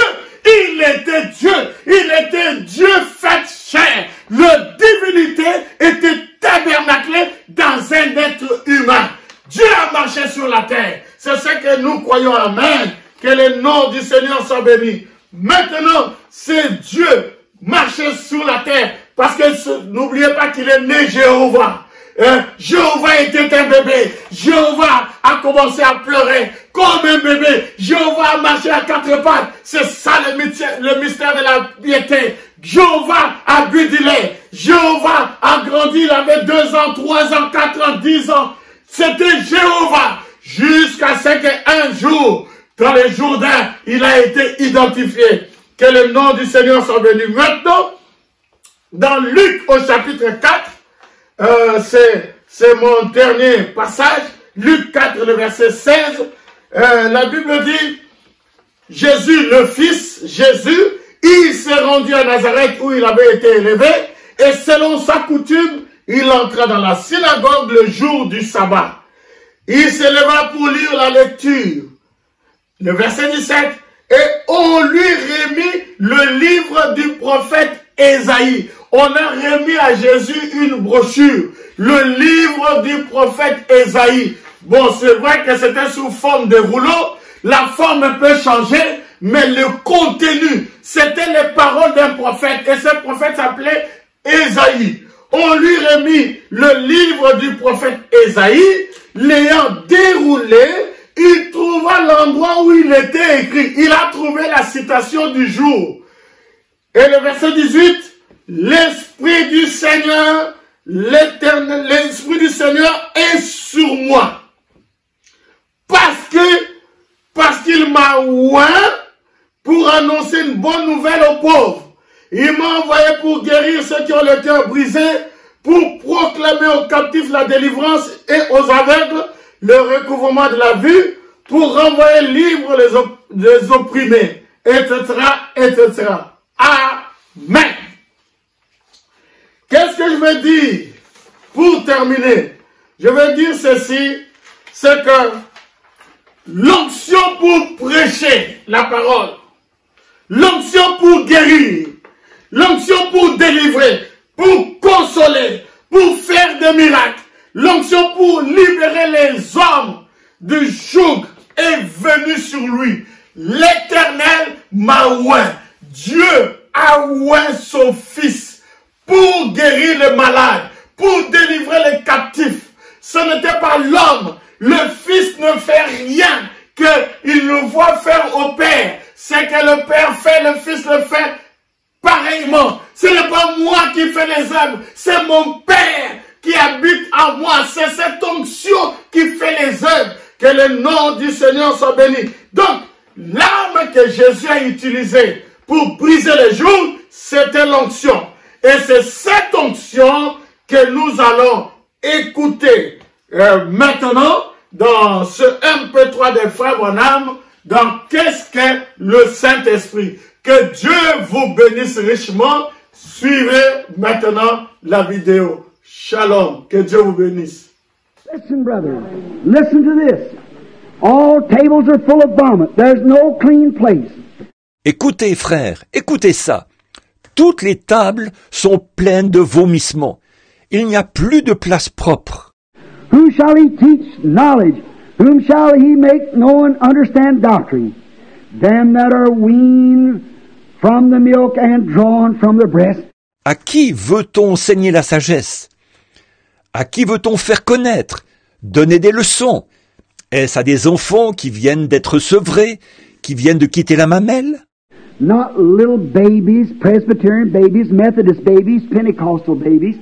Il était Dieu. Il était Dieu fait chair. La divinité était tabernaclée dans un être humain. Dieu a marché sur la terre. C'est ce que nous croyons. Amen. Que le nom du Seigneur soit béni. Maintenant, c'est Dieu marcher sur la terre. Parce que n'oubliez pas qu'il est né Jéhovah. Jéhovah était un bébé. Jéhovah a commencé à pleurer comme un bébé. Jéhovah a marché à quatre pattes. C'est ça le mystère de la piété. Jéhovah a bu du lait. Jéhovah a grandi. Il avait 2 ans, 3 ans, 4 ans, 10 ans. C'était Jéhovah. Jusqu'à ce qu'un jour, dans le Jourdain, il a été identifié. Que le nom du Seigneur soit béni. Maintenant, dans Luc au chapitre 4, c'est mon dernier passage, Luc 4, le verset 16, la Bible dit, Jésus, le Fils, Jésus, il s'est rendu à Nazareth où il avait été élevé, et selon sa coutume, il entra dans la synagogue le jour du sabbat. Il s'éleva pour lire la lecture. Le verset 17, et on lui remit le livre du prophète Ésaïe. On a remis à Jésus une brochure, le livre du prophète Ésaïe. Bon, c'est vrai que c'était sous forme de rouleau, la forme peut changer, mais le contenu, c'était les paroles d'un prophète, et ce prophète s'appelait Ésaïe. On lui remit le livre du prophète Ésaïe, l'ayant déroulé, il trouva l'endroit où il était écrit. Il a trouvé la citation du jour. Et le verset 18, l'Esprit du Seigneur, l'Éternel, l'Esprit du Seigneur est sur moi. Parce qu'il m'a oint pour annoncer une bonne nouvelle aux pauvres. Il m'a envoyé pour guérir ceux qui ont le cœur brisé, pour proclamer aux captifs la délivrance et aux aveugles le recouvrement de la vue, pour renvoyer libres les opprimés, etc., etc. Amen. Qu'est-ce que je veux dire pour terminer? Je veux dire ceci, c'est que l'onction pour prêcher la parole, l'onction pour guérir, l'onction pour délivrer, pour consoler, pour faire des miracles, l'onction pour libérer les hommes du joug est venue sur lui. L'Éternel m'a oint. Dieu a oint son Fils pour guérir les malades, pour délivrer les captifs. Ce n'était pas l'homme. Le Fils ne fait rien qu'il le voit faire au Père. C'est que le Père fait, le Fils le fait pareillement. Ce n'est pas moi qui fais les œuvres, c'est mon Père qui habite en moi. C'est cette onction qui fait les œuvres. Que le nom du Seigneur soit béni. Donc, l'arme que Jésus a utilisée pour briser les jougs, c'était l'onction. Et c'est cette onction que nous allons écouter maintenant dans ce MP3 des frères Bonham, dans qu'est-ce que le Saint-Esprit. Que Dieu vous bénisse richement. Suivez maintenant la vidéo. Shalom. Que Dieu vous bénisse. Listen, brother. Listen to this. All tables are full of vomit. There's no clean place. Écoutez, frères, écoutez ça. Toutes les tables sont pleines de vomissements. Il n'y a plus de place propre. Who shall he teach knowledge? Whom shall he make know and understand doctrine? Them that are weaned from the milk and drawn from the breast. À qui veut-on enseigner la sagesse? À qui veut-on faire connaître? Donner des leçons? Est-ce à des enfants qui viennent d'être sevrés, qui viennent de quitter la mamelle? Not little babies, Presbyterian babies, Methodist babies, Pentecostal babies,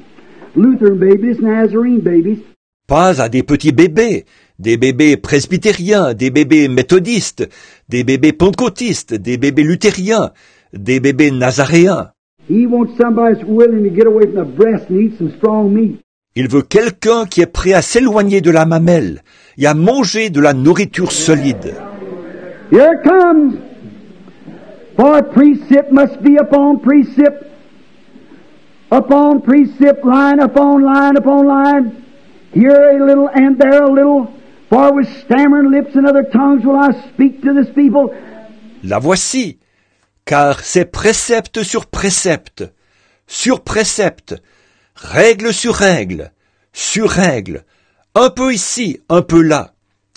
Lutheran babies, Nazarene babies. Pas à des petits bébés, des bébés presbytériens, des bébés méthodistes, des bébés pentecôtistes, des bébés luthériens, des bébés nazaréens. He wants somebody that's willing to get away from the breast and eat some strong meat. Il veut quelqu'un qui est prêt à s'éloigner de la mamelle et à manger de la nourriture solide. Here it comes. For precept must be upon precept, line upon line upon line. Here a little and there a little. For with stammering lips and other tongues will I speak to this people. La voici, car c'est précepte sur précepte, règle sur règle, un peu ici, un peu là.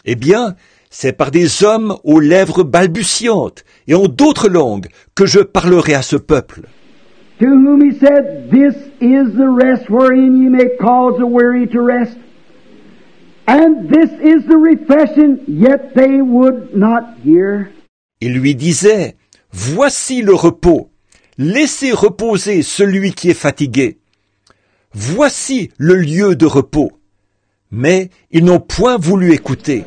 Eh bien, c'est par des hommes aux lèvres balbutiantes et en d'autres langues que je parlerai à ce peuple. To whom he said, This is the rest wherein ye may cause the weary to rest. And this is the refreshing, yet they would not hear. Il lui disait, Voici le repos, laissez reposer celui qui est fatigué. Voici le lieu de repos. Mais ils n'ont point voulu écouter.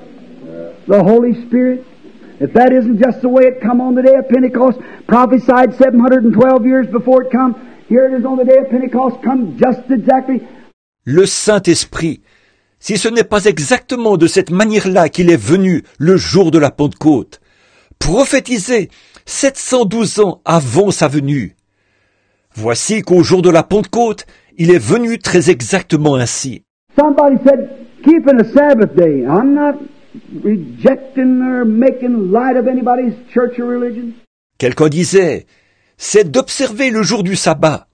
The Holy Spirit, if that isn't just the way it come on the day of Pentecost, prophesied 712 years before it come, here it is on the day of Pentecost, come just exactly. Le Saint-Esprit, si ce n'est pas exactement de cette manière-là qu'il est venu le jour de la Pentecôte, prophétisé 712 ans avant sa venue. Voici qu'au jour de la Pentecôte, il est venu très exactement ainsi. Somebody said, keeping a Sabbath day. I'm not rejecting or making light of anybody's church or religion. Quelqu'un disait, c'est d'observer le jour du sabbat.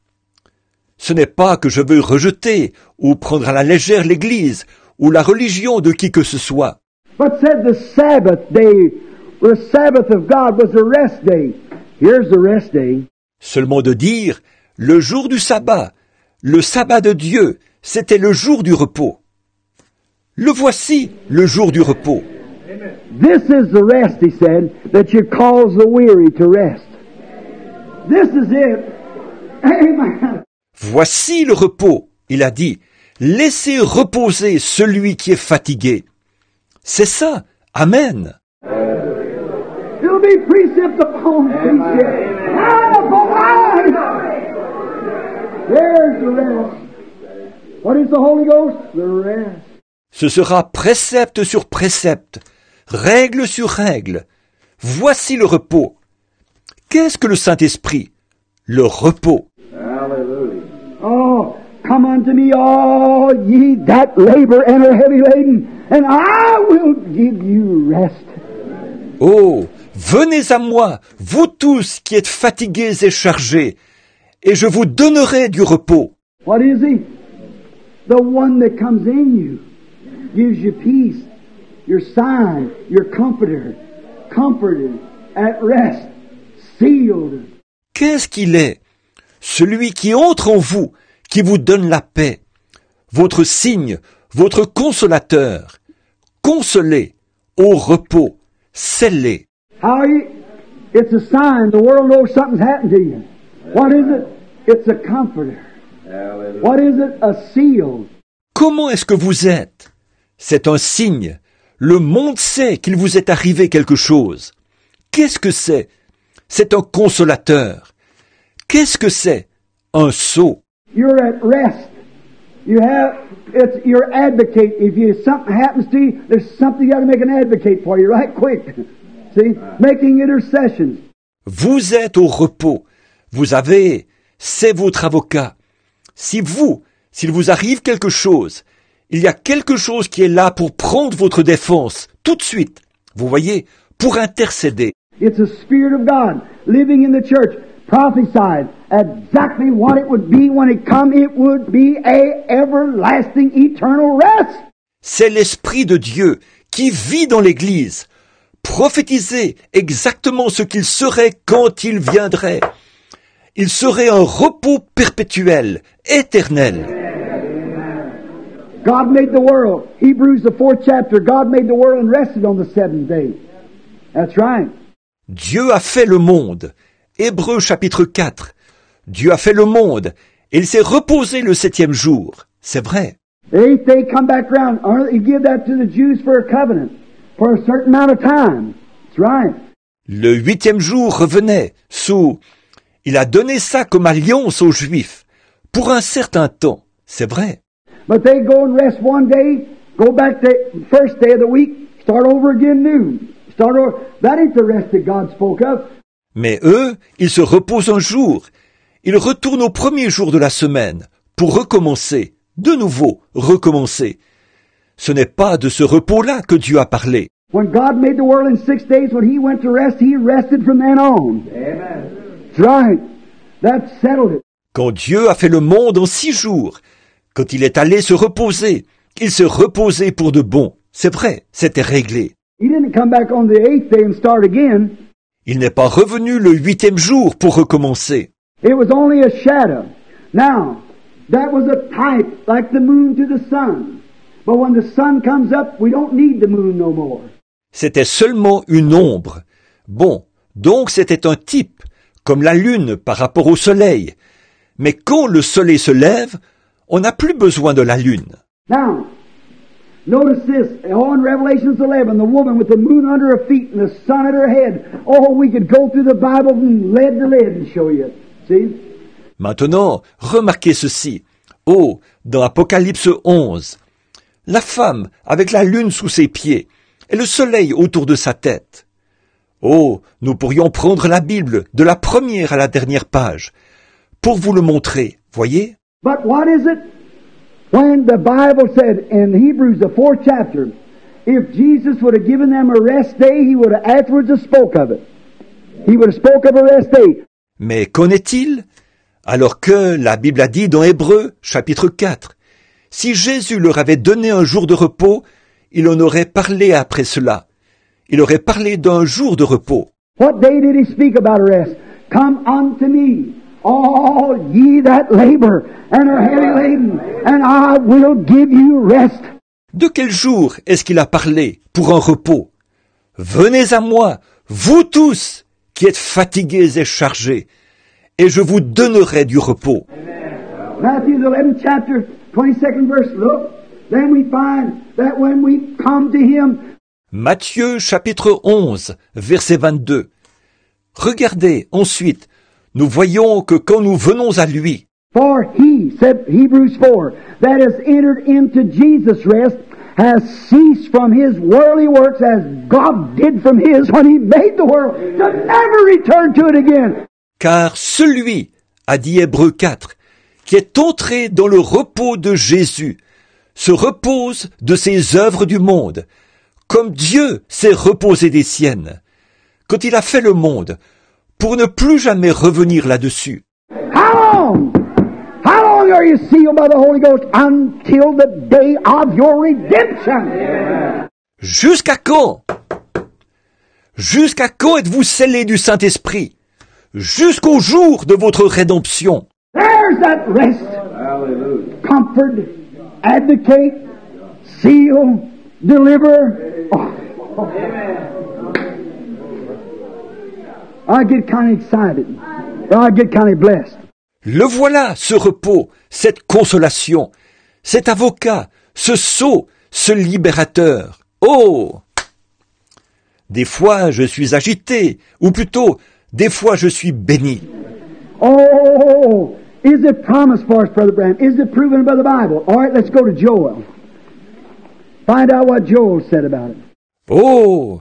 Ce n'est pas que je veux rejeter ou prendre à la légère l'Église ou la religion de qui que ce soit. But said the Sabbath day, the Sabbath of God was the rest day. Here's the rest day. Seulement de dire, le jour du sabbat, le sabbat de Dieu, c'était le jour du repos. Le voici, le jour du repos. This is the rest, he said, that you cause the weary to rest. This is it. Amen. Voici le repos, il a dit. Laissez reposer celui qui est fatigué. C'est ça. Amen. It'll be precept upon precept. Line upon line. There's the rest. What is the Holy Ghost? The rest. Ce sera précepte sur précepte, règle sur règle. Voici le repos. Qu'est-ce que le Saint-Esprit? Le repos. Hallelujah. Oh, come unto me, all ye that labor and are heavy laden, and I will give you rest. Oh, venez à moi, vous tous qui êtes fatigués et chargés, et je vous donnerai du repos. What is he? The one that comes in you, gives you peace, your sign, your comforter, comforted, at rest, sealed. Qu'est-ce qu'il est? Celui qui entre en vous, qui vous donne la paix, votre signe, votre consolateur, consolé, au repos, scellé. How are you? It's a sign. The world knows something's happened to you. What is it? It's a comforter. What is it? A seal. Comment est-ce que vous êtes? C'est un signe. Le monde sait qu'il vous est arrivé quelque chose. Qu'est-ce que c'est? C'est un consolateur. Qu'est-ce que c'est? Un sceau. You're at rest. It's your advocate. If something happens to you, there's something you got to make an advocate for you right quick. See? Making intercessions. Vous êtes au repos. C'est votre avocat. S'il vous arrive quelque chose, il y a quelque chose qui est là pour prendre votre défense, tout de suite. Vous voyez, pour intercéder. It's the Spirit of God living in the church, prophesied exactly what it would be when it come. It would be a everlasting, eternal rest. C'est l'Esprit de Dieu qui vit dans l'Église. Prophétisez exactement ce qu'il serait quand il viendrait. Il serait un repos perpétuel, éternel. God made the world. Hebrews, the 4th chapter, God made the world and rested on the 7th day. That's right. Dieu a fait le monde. Hébreux chapitre 4. Dieu a fait le monde Et il s'est reposé le 7e jour. C'est vrai. The 8th day come back around. He give that to the Jews for a covenant, for a certain amount of time. That's right. Le 8e jour revenait il a donné ça comme alliance aux Juifs pour un certain temps. C'est vrai. But they go and rest one day, go back the first day of the week, start over again new. Start over. That ain't the rest that God spoke of. Mais eux, ils se reposent un jour. Ils retournent au premier jour de la semaine pour recommencer, de nouveau recommencer. Ce n'est pas de ce repos-là que Dieu a parlé. When God made the world in 6 days, when He went to rest, He rested from then on. Amen. That's right. That settled it. Quand Dieu a fait le monde en 6 jours, quand il est allé se reposer, il se reposait pour de bon. C'est vrai, c'était réglé. He didn't come back on the 8th day and start again. Il n'est pas revenu le 8e jour pour recommencer. It was only a shadow. Now, that was a type, like the moon to the sun. But when the sun comes up, we don't need the moon no more. C'était seulement une ombre. Bon, donc c'était un type, comme la lune par rapport au soleil. Mais quand le soleil se lève, on n'a plus besoin de la lune. Now, notice this. Oh, in Revelations 11, the woman with the moon under her feet and the sun at her head. Oh, we could go through the Bible from lid to lid and show you. See? Maintenant, remarquez ceci. Oh, dans Apocalypse 11, la femme avec la lune sous ses pieds et le soleil autour de sa tête. Oh, nous pourrions prendre la Bible de la première à la dernière page pour vous le montrer, voyez? But what is it? When the Bible said in Hebrews, the 4th chapter, if Jesus would have given them a rest day, He would have afterwards have spoke of it. He would have spoke of a rest day. Mais qu'en est-il? Alors que la Bible a dit dans Hébreux, chapitre 4, si Jésus leur avait donné un jour de repos, il en aurait parlé après cela. Il aurait parlé d'un jour de repos. What day did He speak about a rest? Come unto me, all ye that labor and are heavy laden, and I will give you rest. De quel jour est-ce qu'il a parlé pour un repos? Venez à moi, vous tous qui êtes fatigués et chargés, et je vous donnerai du repos. Matthew, the 11th chapter, 22nd verse, look, then we find that when we come to Him, Matthieu chapitre 11, verset 22. Regardez ensuite, nous voyons que quand nous venons à lui, for He, said Hebrews 4, that has entered into Jesus' rest, has ceased from his worldly works as God did from His when He made the world, to never return to it again. car celui, a dit Hébreux 4, qui est entré dans le repos de Jésus, se repose de ses œuvres du monde, comme Dieu s'est reposé des siennes, quand il a fait le monde, pour ne plus jamais revenir là-dessus. How long? How long are you sealed by the Holy Ghost? Until the day of your redemption. Jusqu'à quand? Jusqu'à quand êtes-vous scellés du Saint-Esprit? Jusqu'au jour de votre rédemption. There's that rest. Hallelujah. Comfort, advocate, seal, deliver. Oh. I get kind of excited. I get kind of blessed. Le voilà, ce repos, cette consolation, cet avocat, ce sceau, ce libérateur. Oh! Des fois, je suis agité, ou plutôt, des fois, je suis béni. Oh, is it promised for us, Brother Branham? Is it proven by the Bible? All right, let's go to Joel. Find out what Joel said about it. Oh!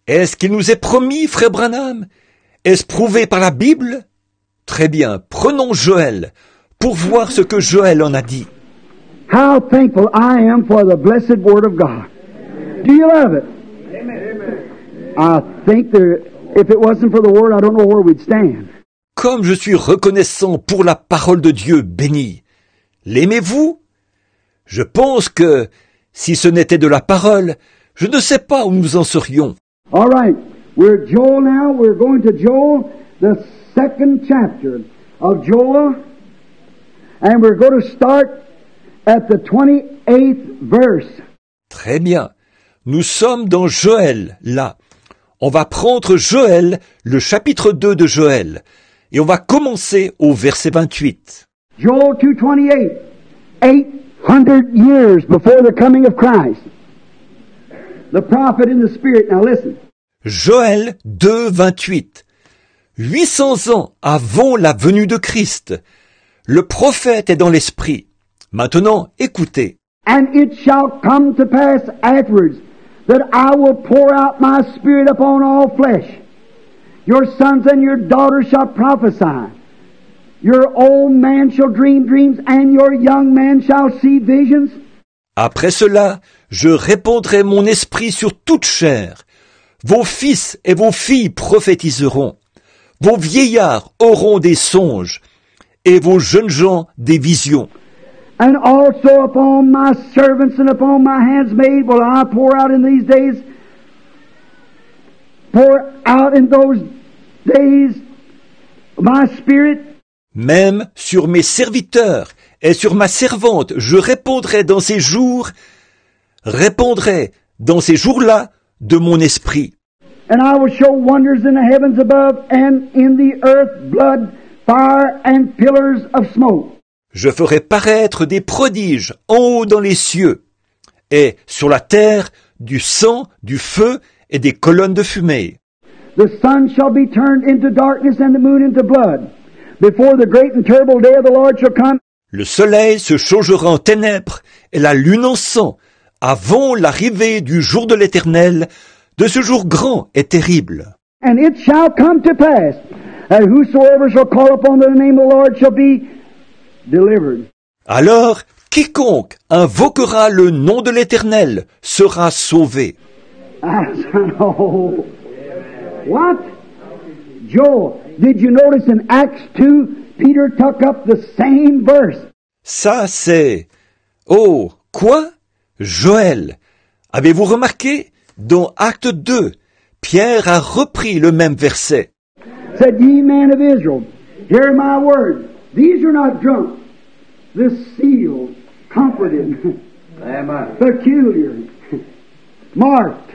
Est-ce qu'il nous est promis, frère Branham? Est-ce prouvé par la Bible? Très bien, prenons Joël, pour voir ce que Joël en a dit. How thankful I am for the blessed Word of God. Do you love it? I think if it wasn't for the Word, I don't know where we'd stand. Comme je suis reconnaissant pour la parole de Dieu bénie. L'aimez-vous? Je pense que, si ce n'était de la parole, je ne sais pas où nous en serions. All right, we're at Joel now. We're going to Joel, the 2nd chapter of Joel, and we're going to start at the 28th verse. Très bien. Nous sommes dans Joël, là. On va prendre Joël, le chapitre 2 de Joël, et on va commencer au verset 28. Joel 2:28, 800 years before the coming of Christ. The prophet in the Spirit. Now listen. Joël 2, 28. 800 ans avant la venue de Christ. Le prophète est dans l'esprit. Maintenant, écoutez. And it shall come to pass afterwards that I will pour out my Spirit upon all flesh. Your sons and your daughters shall prophesy. Your old man shall dream dreams, and your young man shall see visions. Après cela, je répandrai mon esprit sur toute chair. Vos fils et vos filles prophétiseront. Vos vieillards auront des songes, et vos jeunes gens des visions. And also upon my servants and upon my handmaid will I pour out in these days, pour out in those days my Spirit. Même sur mes serviteurs et sur ma servante, je répondrai dans ces jours-là de mon esprit. And I will show wonders in the heavens above and in the earth blood, fire and pillars of smoke. Je ferai paraître des prodiges en haut dans les cieux, et sur la terre du sang, du feu et des colonnes de fumée. The sun shall be turned into darkness and the moon into blood, before the great and terrible day of the Lord shall come. Le soleil se changera en ténèbres et la lune en sang, avant l'arrivée du jour de l'Éternel, de ce jour grand et terrible. And it shall come to pass that whosoever shall call upon the name of the Lord shall be delivered. Alors, quiconque invoquera le nom de l'Éternel sera sauvé. Oh, what? Joel, did you notice in Acts 2, Peter took up the same verse? Ça, c'est... Oh, quoi? Joël, avez-vous remarqué? Dans Acte 2, Pierre a repris le même verset. Said, ye men of Israel, hear my words. These are not drunk. This seal, comforted, peculiar, marked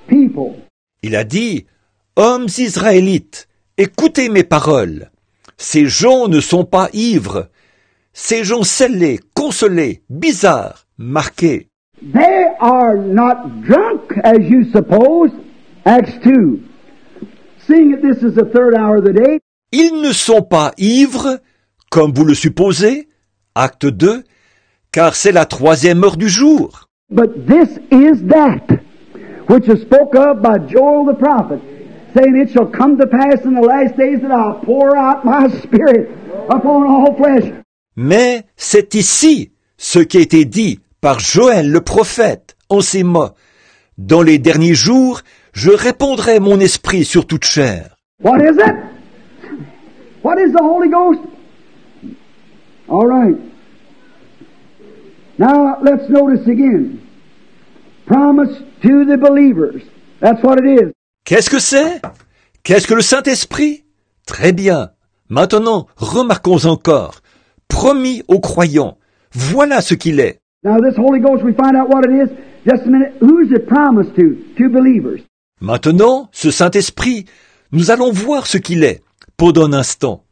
people. Il a dit, hommes israélites, écoutez mes paroles. Ces gens ne sont pas ivres. Ces gens scellés, consolés, bizarres, marqués. They are not drunk, as you suppose. Acts 2. Seeing that this is the third hour of the day. Ils ne sont pas ivres, comme vous le supposez, Acte 2, car c'est la 3e heure du jour. But this is that which is spoke of by Joel the prophet, saying, it shall come to pass in the last days that I'll pour out my Spirit upon all flesh. Mais c'est ici ce qui a été dit par Joël le prophète en ces mots. Dans les derniers jours, je répandrai mon esprit sur toute chair. What is it? What is the Holy Ghost? All right. Now let's notice again. Promise to the believers. That's what it is. Qu'est-ce que c'est? Qu'est-ce que le Saint-Esprit? Très bien. Maintenant, remarquons encore. Promis aux croyants. Voilà ce qu'il est. Now this Holy Ghost, we find out what it is. Just a minute. Who's it promised to? To believers. Maintenant, ce Saint-Esprit, nous allons voir ce qu'il est. Pendant un instant.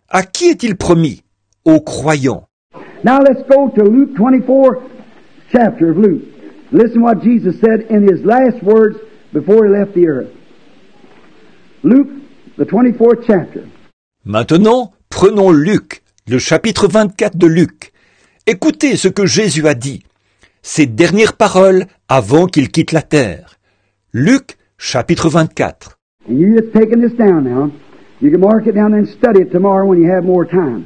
À qui est-il promis? Aux croyants. Now let's go to Luke 24 chapter of Luke. Listen what Jesus said in his last words before he left the earth. Luke, the 24th chapter. Maintenant, prenons Luc, le chapitre 24 de Luc. Écoutez ce que Jésus a dit. Ses dernières paroles avant qu'il quitte la terre. Luc, chapitre 24. And you just taking this down now. You can mark it down and study it tomorrow when you have more time.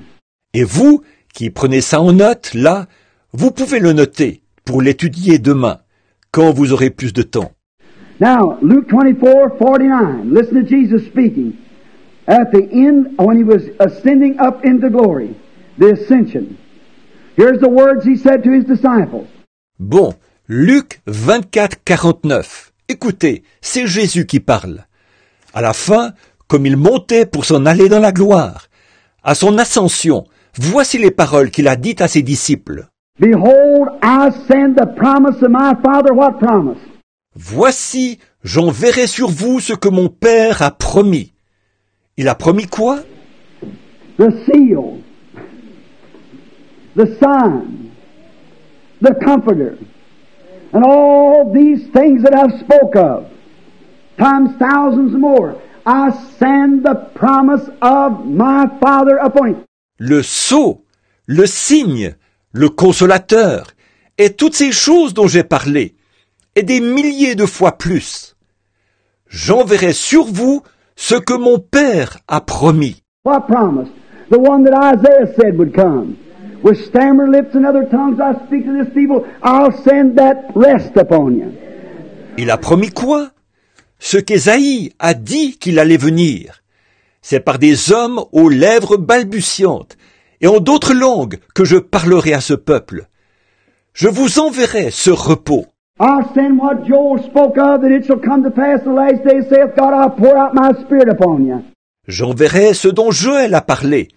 Et vous, qui prenez ça en note, là, vous pouvez le noter pour l'étudier demain, quand vous aurez plus de temps. Now, Luke 24:49. Listen to Jesus speaking. At the end, when he was ascending up into glory, the ascension. Here's the words he said to his disciples. Bon, Luc 24, 49. Écoutez, c'est Jésus qui parle. À la fin, comme il montait pour s'en aller dans la gloire, à son ascension, voici les paroles qu'il a dites à ses disciples. Behold, I send the promise of my Father. What promise? Voici, j'enverrai sur vous ce que mon Père a promis. Il a promis quoi? the seal, the Son, the Comforter, and all these things that I've spoke of, times thousands more, I send the promise of my Father upon him. Le sceau, le signe, le consolateur, et toutes ces choses dont j'ai parlé, et des milliers de fois plus. J'enverrai sur vous ce que mon Père a promis. What promise? The one that Isaiah said would come. With stammered lips and other tongues I speak to this people, I'll send that rest upon you. Il a promis quoi? Ce qu'Ésaïe a dit qu'il allait venir. C'est par des hommes aux lèvres balbutiantes et en d'autres langues que je parlerai à ce peuple. Je vous enverrai ce repos. I'll send what Joel spoke of, that it shall come to pass the last days, saith God, I'll pour out my spirit upon you. J'enverrai ce dont Joël a parlé,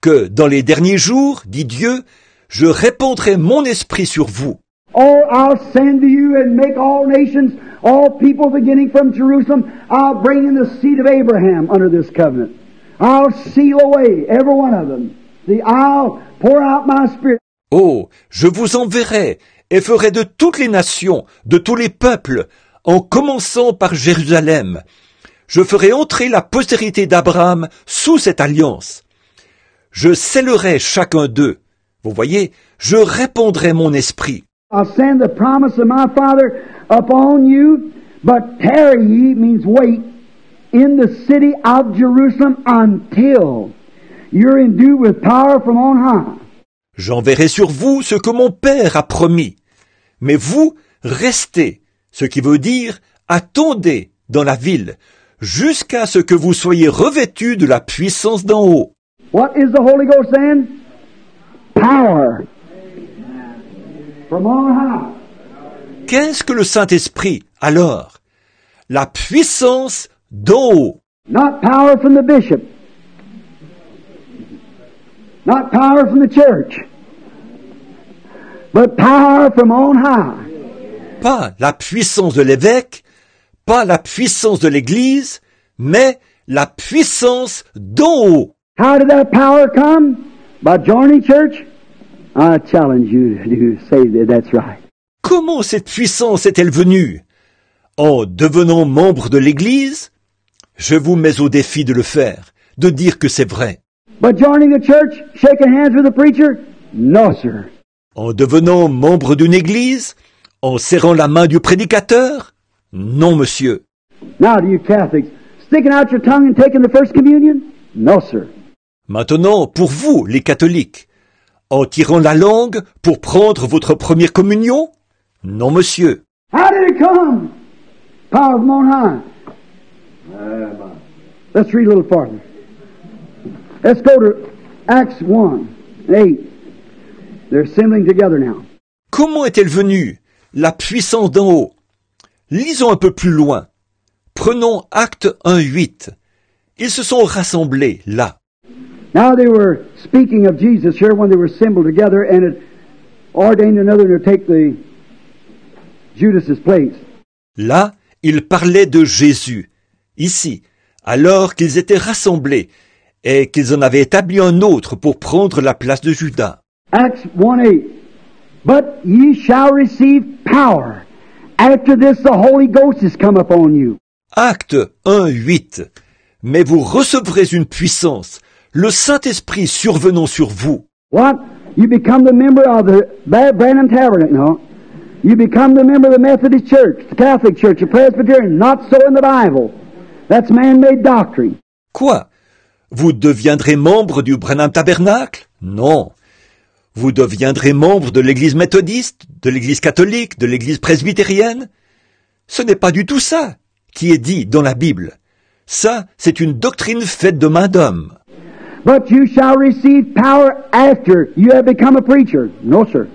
que dans les derniers jours, dit Dieu, je répandrai mon esprit sur vous. Oh, I'll send to you and make all nations, all people beginning from Jerusalem, I'll bring in the seed of Abraham under this covenant. I'll seal away every one of them. See, I'll pour out my spirit. Oh, je vous enverrai et ferai de toutes les nations, de tous les peuples, en commençant par Jérusalem. Je ferai entrer la postérité d'Abraham sous cette alliance. Je scellerai chacun d'eux. Vous voyez, je répandrai mon esprit. I'll send the promise of my Father upon you, but tarry ye means wait in the city of Jerusalem until you're endued with power from on high. J'enverrai sur vous ce que mon Père a promis. Mais vous, restez, ce qui veut dire attendez dans la ville, jusqu'à ce que vous soyez revêtus de la puissance d'en haut. What is the Holy Ghost then? Power from on high. Qu'est-ce que le Saint-Esprit, alors? La puissance d'en haut. Not power from the bishop. Not power from the church. But power from on high. Pas la puissance de l'évêque, pas la puissance de l'Église, mais la puissance d'en haut. How did that power come? By joining church? I challenge you to say that that's right. Comment cette puissance est-elle venue? En devenant membre de l'Église? Je vous mets au défi de le faire, de dire que c'est vrai. But joining the church, shaking hands with the preacher? No, sir. En devenant membre d'une Église? En serrant la main du prédicateur? Non, monsieur. Now to you Catholics, sticking out your tongue and taking the first communion? No, sir. Maintenant, pour vous, les catholiques, en tirant la langue pour prendre votre première communion? Non, monsieur. How did it come? Power from on high. Let's read a little farther. Let's go to Acts 1:8. They're assembling together now. Comment est-elle venue, la puissance d'en haut? Lisons un peu plus loin. Prenons Acte 1:8. Ils se sont rassemblés là. Now they were speaking of Jesus here when they were assembled together and had ordained another to take the Judas's place. Là, ils parlaient de Jésus. Ici, alors qu'ils étaient rassemblés et qu'ils en avaient établi un autre pour prendre la place de Judas. Acts 1:8. But ye shall receive power. After this the Holy Ghost is come upon you. Acte 1:8. Mais vous recevrez une puissance, le Saint-Esprit survenant sur vous. What? You become the member of the Branham Tabernacle, no? You become the member of the Methodist Church, the Catholic Church, the Presbyterian. Not so in the Bible. That's man-made doctrine. Quoi? Vous deviendrez membre du Branham Tabernacle? Non. Vous deviendrez membre de l'Église méthodiste, de l'Église catholique, de l'Église presbytérienne? Ce n'est pas du tout ça qui est dit dans la Bible. Ça, c'est une doctrine faite de main d'homme. But you shall receive power after you have become a preacher. No, sir.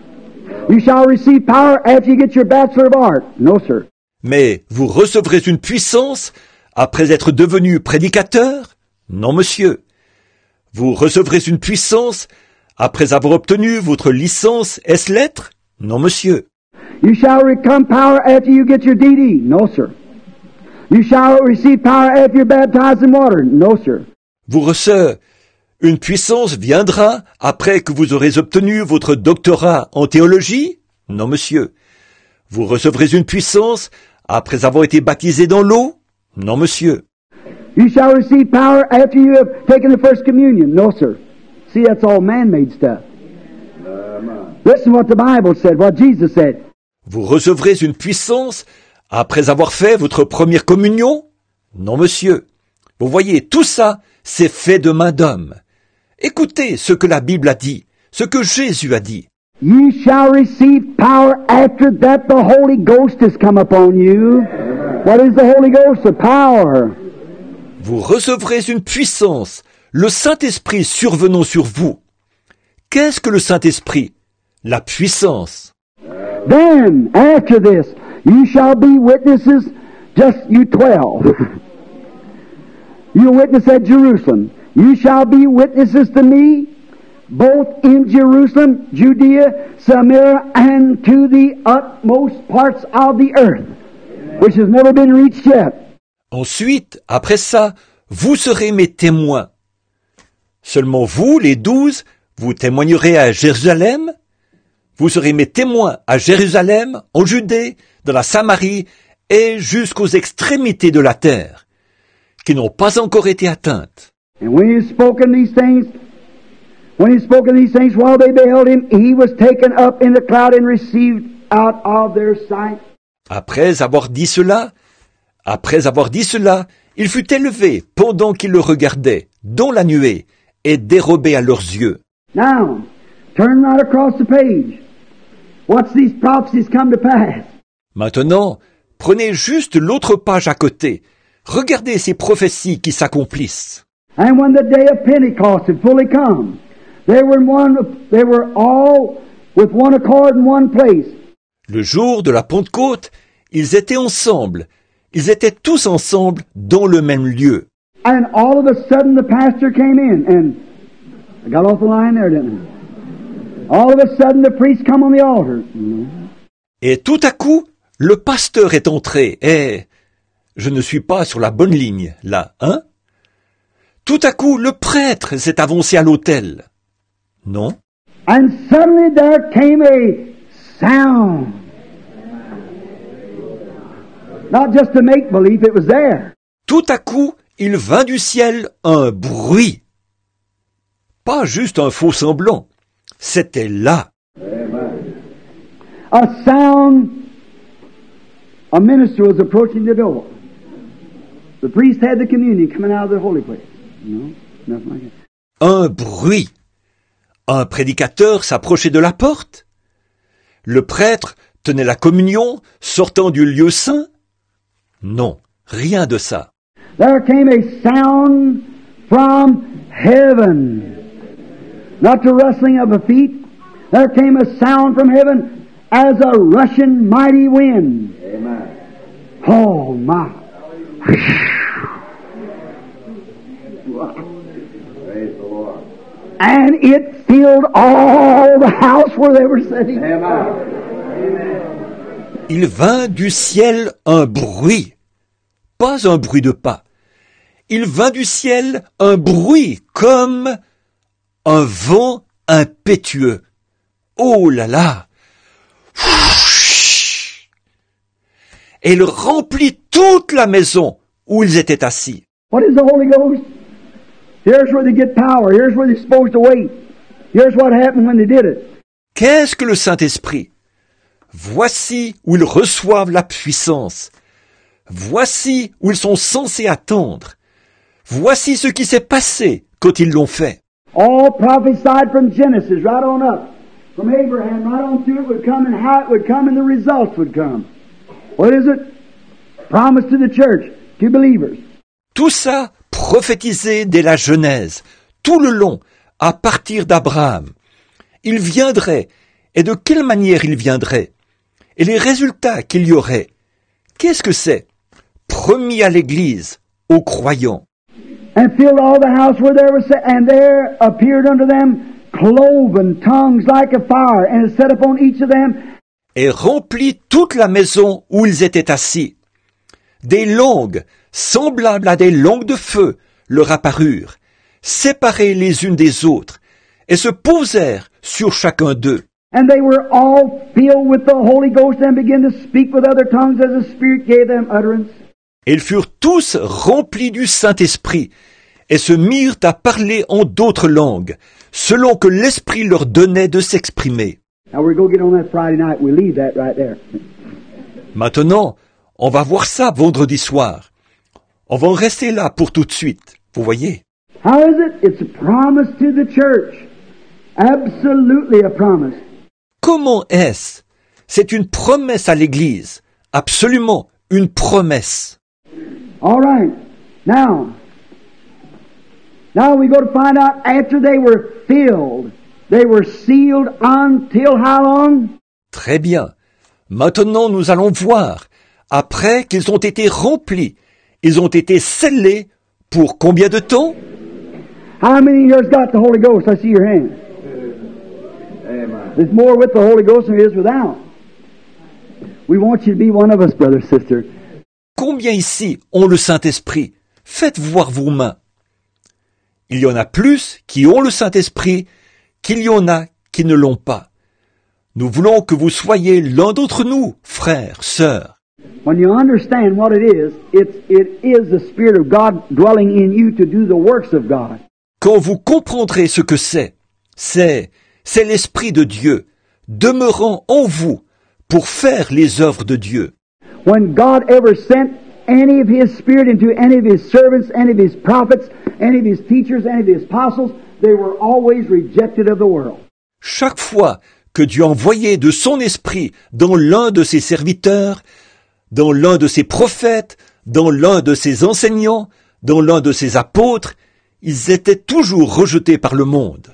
You shall receive power after you get your Bachelor of Art. No, sir. Mais vous recevrez une puissance après être devenu prédicateur? Non, monsieur. Vous recevrez une puissance après avoir obtenu votre licence S-lettres? Non, monsieur. You shall become power after you get your DD. No, sir. You shall receive power after you're baptized in water. No, sir. Vous recevez Une puissance viendra après que vous aurez obtenu votre doctorat en théologie? Non, monsieur. Vous recevrez une puissance après avoir été baptisé dans l'eau? Non, monsieur. You shall receive power after you have taken the first communion. No, sir. See, that's all man-made stuff. Listen what the Bible said, what Jesus said. Vous recevrez une puissance après avoir fait votre première communion? Non, monsieur. Vous voyez, tout ça, c'est fait de main d'homme. Écoutez ce que la Bible a dit, ce que Jésus a dit. You shall receive power after that the Holy Ghost has come upon you. What is the Holy Ghost? The power. Vous recevrez une puissance, le Saint-Esprit survenant sur vous. Qu'est-ce que le Saint-Esprit? La puissance. Then, after this, you shall be witnesses, just you 12. You witness at Jerusalem. You shall be witnesses to me, both in Jerusalem, Judea, Samaria, and to the utmost parts of the earth, which has never been reached yet. Ensuite, après ça, vous serez mes témoins. Seulement vous, les 12, vous témoignerez à Jérusalem. Vous serez mes témoins à Jérusalem, en Judée, dans la Samarie et jusqu'aux extrémités de la terre, qui n'ont pas encore été atteintes. And when he spoke these things while they beheld him, he was taken up in the cloud and received out of their sight. Après avoir dit cela, il fut élevé pendant qu'ils le regardaient, dans la nuée, et dérobé à leurs yeux. Now, turn right across the page. Watch these prophecies come to pass. Maintenant, prenez juste l'autre page à côté. Regardez ces prophéties qui s'accomplissent. And when the day of Pentecost had fully come, they were all with one accord in one place. Le jour de la Pentecôte, ils étaient ensemble. Ils étaient tous ensemble dans le même lieu. And all of a sudden the pastor came in, and I got off the line there, didn't I? All of a sudden the priest come on the altar. Et tout à coup, le pasteur est entré. Et je ne suis pas sur la bonne ligne, là, hein? Tout à coup, le prêtre s'est avancé à l'autel. Non? And suddenly there came a sound. Not just to make believe, it was there. Tout à coup, il vint du ciel un bruit. Pas juste un faux semblant. C'était là. A sound. A minister was approaching the door. The priest had the communion coming out of the holy place. No, nothing like that. Un bruit. Un prédicateur s'approchait de la porte. Le prêtre tenait la communion sortant du lieu saint. Non, rien de ça. There came a sound from heaven. Not the rustling of a feet. There came a sound from heaven as a rushing mighty wind. Amen. Oh my. Praise the Lord. And it filled all the house where they were sitting. Amen. Il vint du ciel un bruit. Pas un bruit de pas. Il vint du ciel un bruit comme un vent impétueux. Oh là là! Et il remplit toute la maison où ils étaient assis. What is the Holy Ghost? Here's where they get power. Here's where they're supposed to wait. Here's what happened when they did it. Qu'est-ce que le Saint-Esprit? Voici où ils reçoivent la puissance. Voici où ils sont censés attendre. Voici ce qui s'est passé quand ils l'ont fait. All prophesied from Genesis right on up. From Abraham right on through it would come and how it would come and the results would come. What is it? Promise to the church, to believers. Tout ça prophétisé dès la Genèse, tout le long, à partir d'Abraham. Il viendrait, et de quelle manière il viendrait? Et les résultats qu'il y aurait? Qu'est-ce que c'est? Promis à l'Église, aux croyants. And filled all the house where there was, and there appeared unto them cloven tongues like a fire, and it set upon each of them. Et remplit toute la maison où ils étaient assis. Des langues, semblables à des langues de feu, leur apparurent. séparées les unes des autres, et se posèrent sur chacun d'eux. And they were all filled with the Holy Ghost and began to speak with other tongues as the Spirit gave them utterance. Et ils furent tous remplis du Saint-Esprit, et se mirent à parler en d'autres langues, selon que l'Esprit leur donnait de s'exprimer. Now we're going to get on that Friday night. We'll leave that right there. Maintenant, on va voir ça vendredi soir. On va en rester là pour tout de suite, vous voyez. How is it? It's a promise to the church. Absolutely a promise. Comment est-ce? C'est une promesse à l'Église. Absolument, une promesse. All right. Now we go to find out after they were filled, they were sealed until how long? Très bien. Maintenant, nous allons voir. Après qu'ils ont été remplis, ils ont été scellés pour combien de temps? How many here has got the Holy Ghost? I see your hand. There's more with the Holy Ghost than there is without. We want you to be one of us, brother, sister. Combien ici ont le Saint-Esprit? Faites voir vos mains. Il y en a plus qui ont le Saint-Esprit qu'il y en a qui ne l'ont pas. Nous voulons que vous soyez l'un d'entre nous, frères, sœurs. When you understand what it is the Spirit of God dwelling in you to do the works of God. Quand vous comprendrez ce que c'est l'Esprit de Dieu demeurant en vous pour faire les œuvres de Dieu. When God ever sent any of His Spirit into any of His servants, any of His prophets, any of His teachers, any of His apostles, they were always rejected of the world. Chaque fois que Dieu envoyait de son esprit dans l'un de ses serviteurs, dans l'un de ses prophètes, dans l'un de ses enseignants, dans l'un de ses apôtres, ils étaient toujours rejetés par le monde.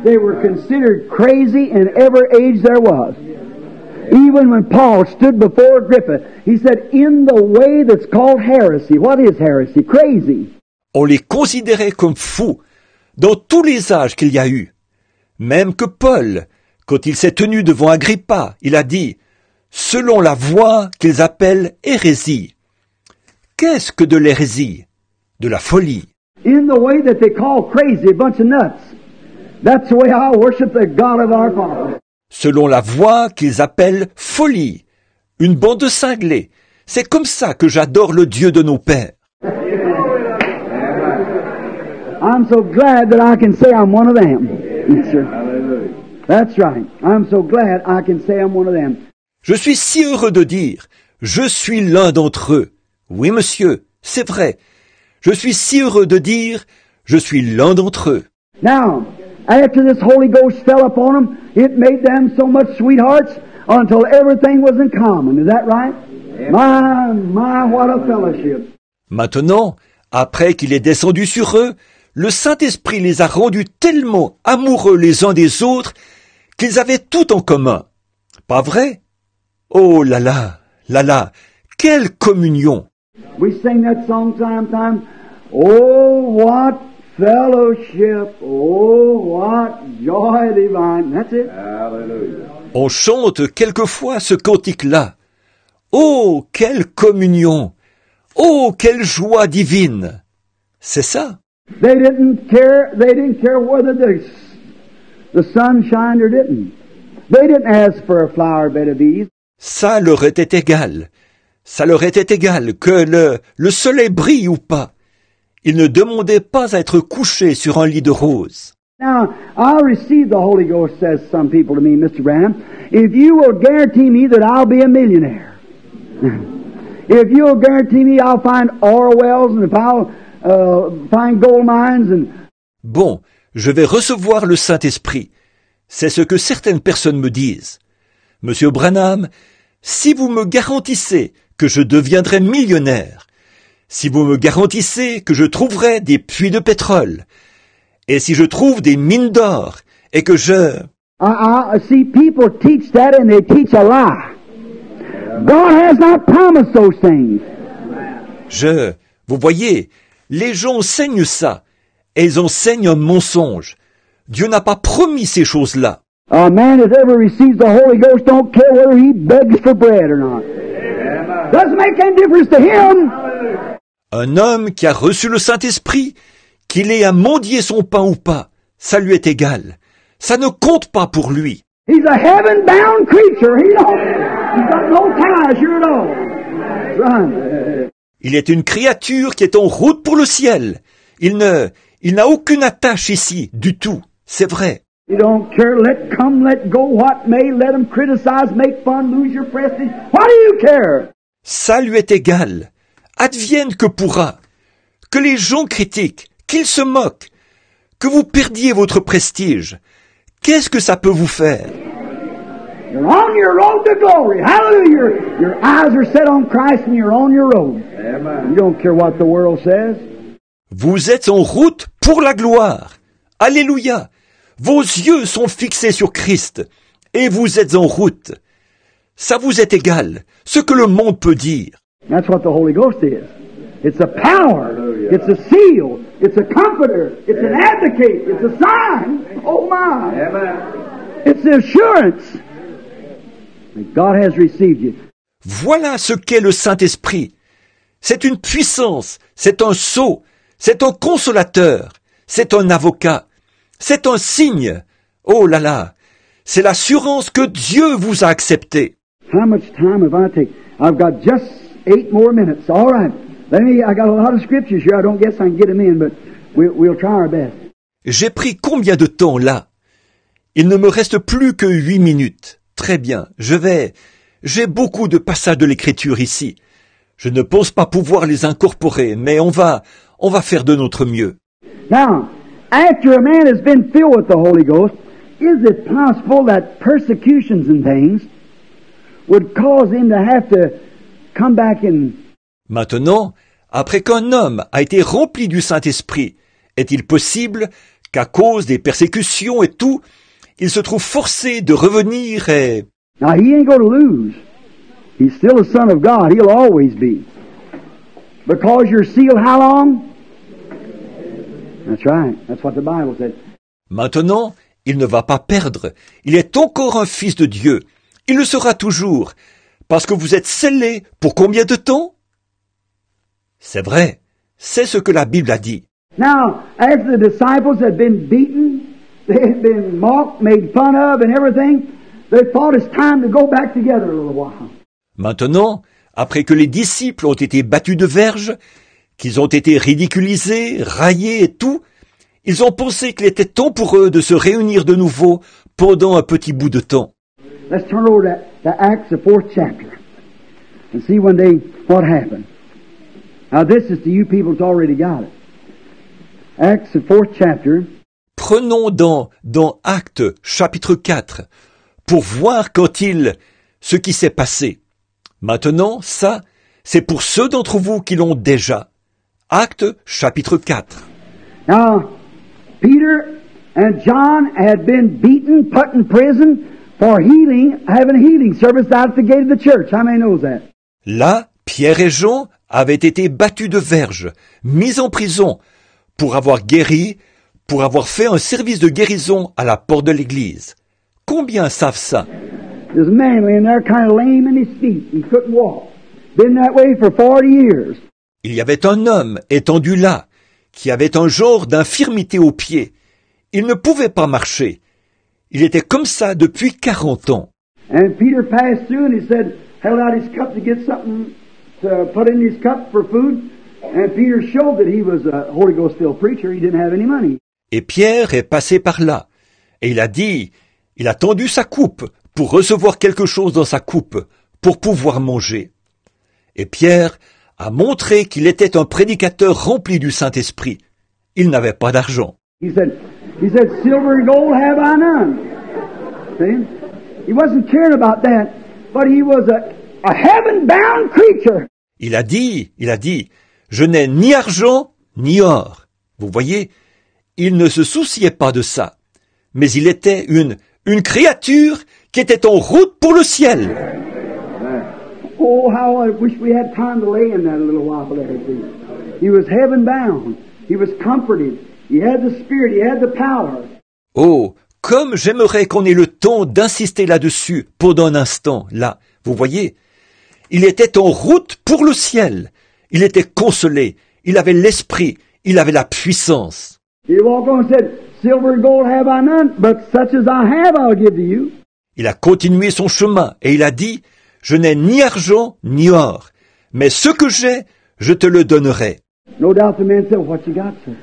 They were considered crazy in every age there was. Even when Paul stood before Agrippa, he said, in the way that's called heresy. What is heresy? Crazy. On les considérait comme fous dans tous les âges qu'il y a eu. Même que Paul, quand il s'est tenu devant Agrippa, il a dit, selon la voie qu'ils appellent hérésie. Qu'est-ce que de l'hérésie? De la folie. In the way that they call crazy, a bunch of nuts. That's the way I worship the God of our Father. Selon la voie qu'ils appellent folie, une bande de cinglés. C'est comme ça que j'adore le Dieu de nos pères. I'm so glad that I can say I'm one of them. Yes, sir. That's right. I'm so glad I can say I'm one of them. Je suis si heureux de dire, je suis l'un d'entre eux. Oui, monsieur, c'est vrai. Je suis si heureux de dire, je suis l'un d'entre eux. Now, after this Holy Ghost fell upon them, it made them so much sweethearts until everything was in common. Is that right? My, what a fellowship. Maintenant, après qu'il est descendu sur eux, le Saint-Esprit les a rendus tellement amoureux les uns des autres qu'ils avaient tout en commun. Pas vrai? Oh là là, quelle communion! We sing that song sometimes. Oh, what fellowship! Oh, what joy divine! That's it. Hallelujah. On chante quelquefois ce cantique-là. Oh, quelle communion! Oh, quelle joie divine! C'est ça. They didn't care whether the sun shined or didn't. They didn't ask for a flower bed of ease. Ça leur était égal. Ça leur était égal que le soleil brille ou pas. Ils ne demandaient pas à être couchés sur un lit de roses. Now, I'll receive the Holy Ghost, says some people to me, Mr. Branham, if you will guarantee me that I'll be a millionaire. If you'll guarantee me I'll find oil wells and if I'll find gold mines and... Bon, je vais recevoir le Saint-Esprit. C'est ce que certaines personnes me disent. Monsieur Branham, si vous me garantissez que je deviendrai millionnaire, si vous me garantissez que je trouverai des puits de pétrole, et si je trouve des mines d'or, et que je... I see people teach that and they teach a lie. God has not promised those things. Vous voyez, les gens enseignent ça, et ils enseignent un mensonge. Dieu n'a pas promis ces choses-là. A man that ever receives the Holy Ghost don't care whether he begs for bread or not. Doesn't make any difference to him. Un homme qui a reçu le Saint-Esprit, Qu'il ait à mendier son pain ou pas, ça lui est égal. Ça ne compte pas pour lui. He's a heaven-bound creature. He's got no ties here at all. Run. Il est une créature qui est en route pour le ciel. Il n'a aucune attache ici, du tout. C'est vrai. You don't care, let come, let go, what may, let them criticize, make fun, lose your prestige. What do you care? Ça lui est égal. Advienne que pourra. Que les gens critiquent, qu'ils se moquent, que vous perdiez votre prestige. Qu'est-ce que ça peut vous faire? You're on your road to glory. Hallelujah. Your eyes are set on Christ and you're on your road. Amen. You don't care what the world says. Vous êtes en route pour la gloire. Alléluia. Vos yeux sont fixés sur Christ et vous êtes en route. Ça vous est égal, ce que le monde peut dire. That's what the Holy Ghost is. It's a power. It's a seal. It's a comforter. It's an advocate. It's a sign. Oh my. It's the assurance that God has received you. Voilà ce qu'est le Saint-Esprit. C'est une puissance, c'est un sceau, c'est un consolateur, c'est un avocat, c'est un signe. Oh là là, c'est l'assurance que Dieu vous a accepté. How much time have I taken? I've got just 8 more minutes. All right. I got a lot of scriptures here. I don't guess I can get them in, but we'll try our best. J'ai pris combien de temps là? Il ne me reste plus que 8 minutes. Très bien, j'ai beaucoup de passages de l'Écriture ici. Je ne pense pas pouvoir les incorporer, mais on va faire de notre mieux. Now, after a man has been filled with the Holy Ghost, is it possible that persecutions and things would cause him to have to come back and... Maintenant, après qu'un homme a été rempli du Saint-Esprit, est-il possible qu'à cause des persécutions et tout, il se trouve forcé de revenir et... Now, he ain't going to lose. He's still a son of God. He'll always be. Because you're sealed how long? That's right. That's what the Bible said. Maintenant, il ne va pas perdre. Il est encore un fils de Dieu. Il le sera toujours. Parce que vous êtes scellés pour combien de temps? C'est vrai. C'est ce que la Bible a dit. Now, after the disciples had been beaten, they had been mocked, made fun of, and everything, they thought it's time to go back together a little while. Maintenant, après que les disciples ont été battus de verge, qu'ils ont été ridiculisés, raillés et tout, ils ont pensé qu'il était temps pour eux de se réunir de nouveau pendant un petit bout de temps. Let's turn over to Acts, the 4th chapter, and see what happened. Now this is to you people that's already got it. Acts, the 4th chapter. Prenons dans Actes, chapitre 4, pour voir ce qui s'est passé. Maintenant, ça, c'est pour ceux d'entre vous qui l'ont déjà. Actes, chapitre 4. Now, Peter and John had been beaten, put in prison for having a healing service out at the gate of the church. How many knows that? Là, Pierre et Jean avaient été battus de verge, mis en prison, pour avoir fait un service de guérison à la porte de l'église. Combien savent ça? There's a man laying there kind of lame in his feet. He couldn't walk. Been that way for 40 years. Il y avait un homme étendu là, qui avait un genre d'infirmité aux pieds. Il ne pouvait pas marcher. Il était comme ça depuis 40 ans. And Peter passed through and he held out his cup to get something to put in his cup for food. And Peter showed that he was a Holy Ghost filled preacher. He didn't have any money. Et Pierre est passé par là. Et il a tendu sa coupe pour recevoir quelque chose dans sa coupe, pour pouvoir manger. Et Pierre a montré qu'il était un prédicateur rempli du Saint-Esprit. Il n'avait pas d'argent. He said, silver and gold have I none. See? He wasn't caring about that, but he was a heaven-bound creature. Il a dit, je n'ai ni argent, ni or. Vous voyez, il ne se souciait pas de ça. Mais il était une créature qui était en route pour le ciel. Oh, how I wish we had time to lay in that a little while there. He was heaven-bound. He was comforted. He had the Spirit. He had the power. Oh, comme j'aimerais qu'on ait le temps d'insister là-dessus pendant un instant, là. Vous voyez, il était en route pour le ciel. Il était consolé. Il avait l'esprit. il avait la puissance. He walked on and said, Silver and gold have I none, but such as I have I'll give to you. Il a continué son chemin et il a dit, je n'ai ni argent ni or, mais ce que j'ai, je te le donnerai. No doubt the man said, what you got, sir?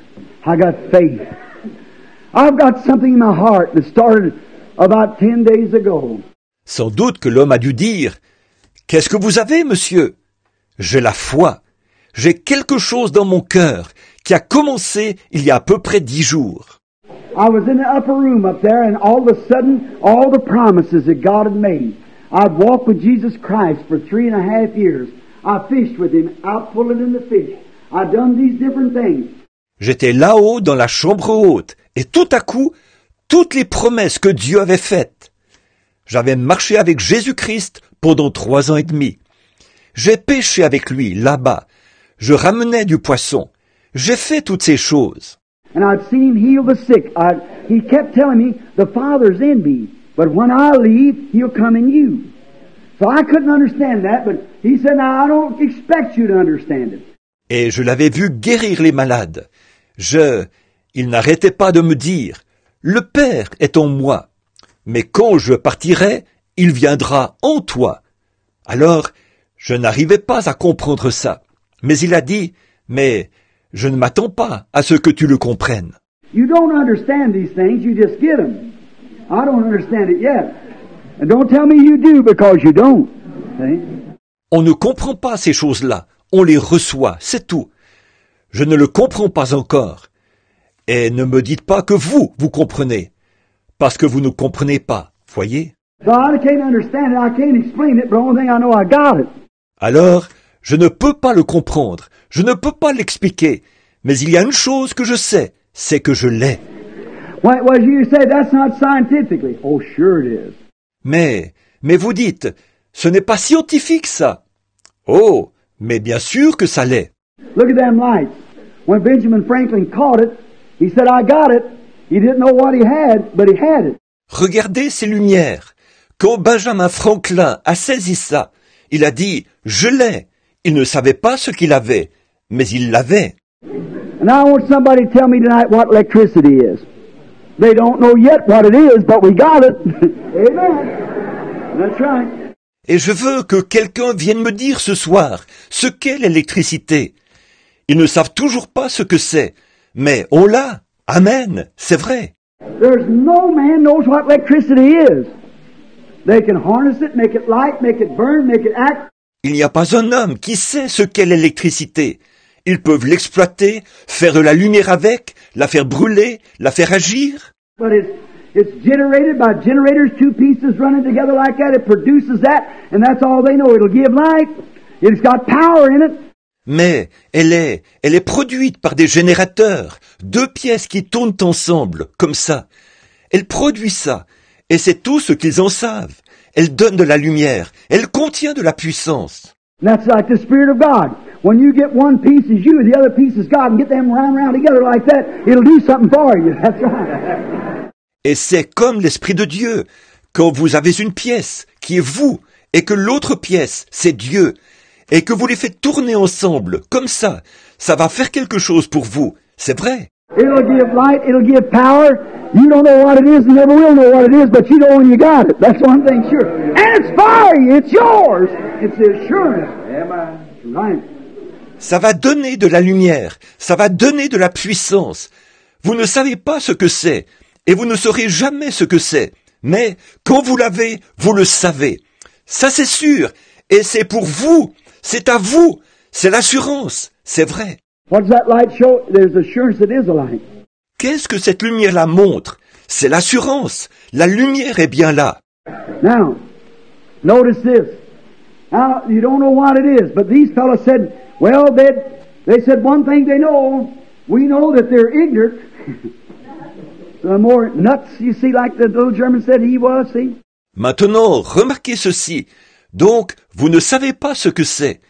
I got faith. I've got something in my heart that started about 10 days ago. Sans doute que l'homme a dû dire, qu'est-ce que vous avez, monsieur? J'ai la foi. J'ai quelque chose dans mon cœur qui a commencé il y a à peu près 10 jours. I was in the upper room up there, and all of a sudden, all the promises that God had made. I'd walked with Jesus Christ for 3.5 years. I fished with Him, out pulling in the fish. I'd done these different things. J'étais là-haut dans la chambre haute, et tout à coup, toutes les promesses que Dieu avait faites. J'avais marché avec Jésus-Christ pendant 3 ans et demi. J'ai pêché avec lui, là-bas. Je ramenais du poisson. J'ai fait toutes ces choses. And I'd seen Him heal the sick. He kept telling me, the Father's in me, but when I leave, He'll come in you. So I couldn't understand that, but He said, now I don't expect you to understand it. Et je l'avais vu guérir les malades. Il n'arrêtait pas de me dire, le Père est en moi, mais quand je partirai, il viendra en toi. Alors, je n'arrivais pas à comprendre ça. Mais il a dit, mais je ne m'attends pas à ce que tu le comprennes. You don't understand these things, you just get them. I don't understand it yet. And don't tell me you do because you don't. See? On ne comprend pas ces choses-là, on les reçoit, c'est tout. Je ne le comprends pas encore. Et ne me dites pas que vous comprenez, parce que vous ne comprenez pas, voyez? So I can't understand it, I can't explain it, but the only thing I know I got it. Alors, je ne peux pas le comprendre, je ne peux pas l'expliquer, mais il y a une chose que je sais, c'est que je l'ai. Well, you say that's not scientifically. Oh, sure it is. Mais vous dites, ce n'est pas scientifique ça. Oh, mais bien sûr que ça l'est. Look at them lights. When Benjamin Franklin caught it, he said, I got it. He didn't know what he had, but he had it. Regardez ces lumières. Quand Benjamin Franklin a saisi ça, il a dit, je l'ai. Il ne savait pas ce qu'il avait, mais il l'avait. And I want somebody to tell me tonight what electricity is. They don't know yet what it is, but we got it. Amen. That's right. Et je veux que quelqu'un vienne me dire ce soir ce qu'est l'électricité. Ils ne savent toujours pas ce que c'est, mais on l'a. Amen, c'est vrai. There's no man knows what electricity is. They can harness it, make it light, make it burn, make it act. Il n'y a pas un homme qui sait ce qu'est l'électricité. Ils peuvent l'exploiter, faire de la lumière avec, la faire brûler, la faire agir. But it's generated by generators, two pieces running together like that. It produces that, and that's all they know. It'll give light. It's got power in it. Mais elle est produite par des générateurs, 2 pièces qui tournent ensemble, comme ça. Elle produit ça, et c'est tout ce qu'ils en savent. Elle donne de la lumière, elle contient de la puissance. That's like the Spirit of God. When you get one piece is you, the other piece is God, and get them round together like that, it'll do something for you. That's right. Et c'est comme l'Esprit de Dieu. Quand vous avez une pièce qui est vous, et que l'autre pièce, c'est Dieu, et que vous les faites tourner ensemble, comme ça va faire quelque chose pour vous. C'est vrai. It'll give light, it'll give power. You don't know what it is, and never will know what it is, but you know when you got it. That's one thing sure. And it's for you, it's yours. It's the assurance. Amen. Right. Ça va donner de la lumière, ça va donner de la puissance. Vous ne savez pas ce que c'est, et vous ne saurez jamais ce que c'est. Mais quand vous l'avez, vous le savez. Ça c'est sûr, et c'est pour vous, c'est à vous, c'est l'assurance, c'est vrai. What does that light show? There's assurance it is a light. Qu'est-ce que cette lumière-là montre? C'est l'assurance. La lumière est bien là. Now, notice this. Now, you don't know what it is, but these fellows said, well, they said one thing they know. We know that they're ignorant. The more nuts, you see, like the little German said he was, see? Maintenant, remarquez ceci. Donc, vous ne savez pas ce que c'est.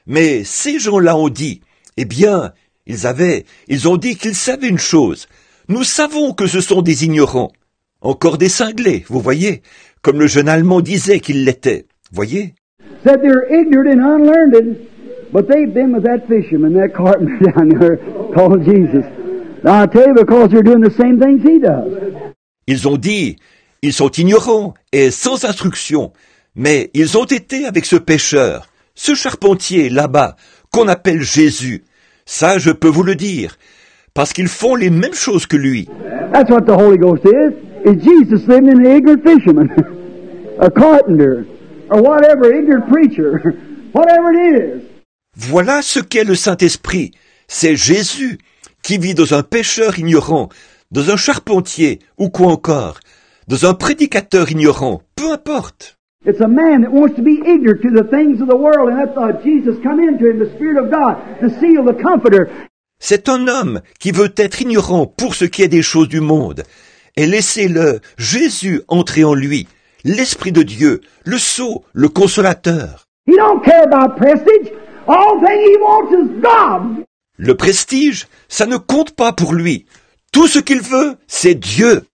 Mais ces gens-là ont dit, eh bien, ils ont dit qu'ils savaient une chose. Nous savons que ce sont des ignorants. Encore des cinglés, vous voyez, comme le jeune Allemand disait qu'il l'était. Voyez? Said they're ignorant and unlearned. But they've been with that fisherman, that carpenter down there called Jesus. Now I tell you, because they're doing the same things he does. Ils ont dit, ils sont ignorants et sans instruction, mais ils ont été avec ce pêcheur, ce charpentier là-bas, qu'on appelle Jésus. Ça, je peux vous le dire, parce qu'ils font les mêmes choses que lui. That's what the Holy Ghost is Jesus living in an ignorant fisherman, a carpenter, or whatever, ignorant preacher, whatever it is. Voilà ce qu'est le Saint-Esprit. C'est Jésus qui vit dans un pêcheur ignorant, dans un charpentier ou quoi encore, dans un prédicateur ignorant, peu importe. It's a man that wants to be ignorant to the things of the world, and that's Jesus come into him, the Spirit of God, to seal the Comforter. C'est un homme qui veut être ignorant pour ce qui est des choses du monde. Et laissez-le, Jésus, entrer en lui, l'Esprit de Dieu, le sceau, le consolateur. He don't care about prestige. All thing he wants is God. Le prestige, ça ne compte pas pour lui. Tout ce qu'il veut, c'est Dieu.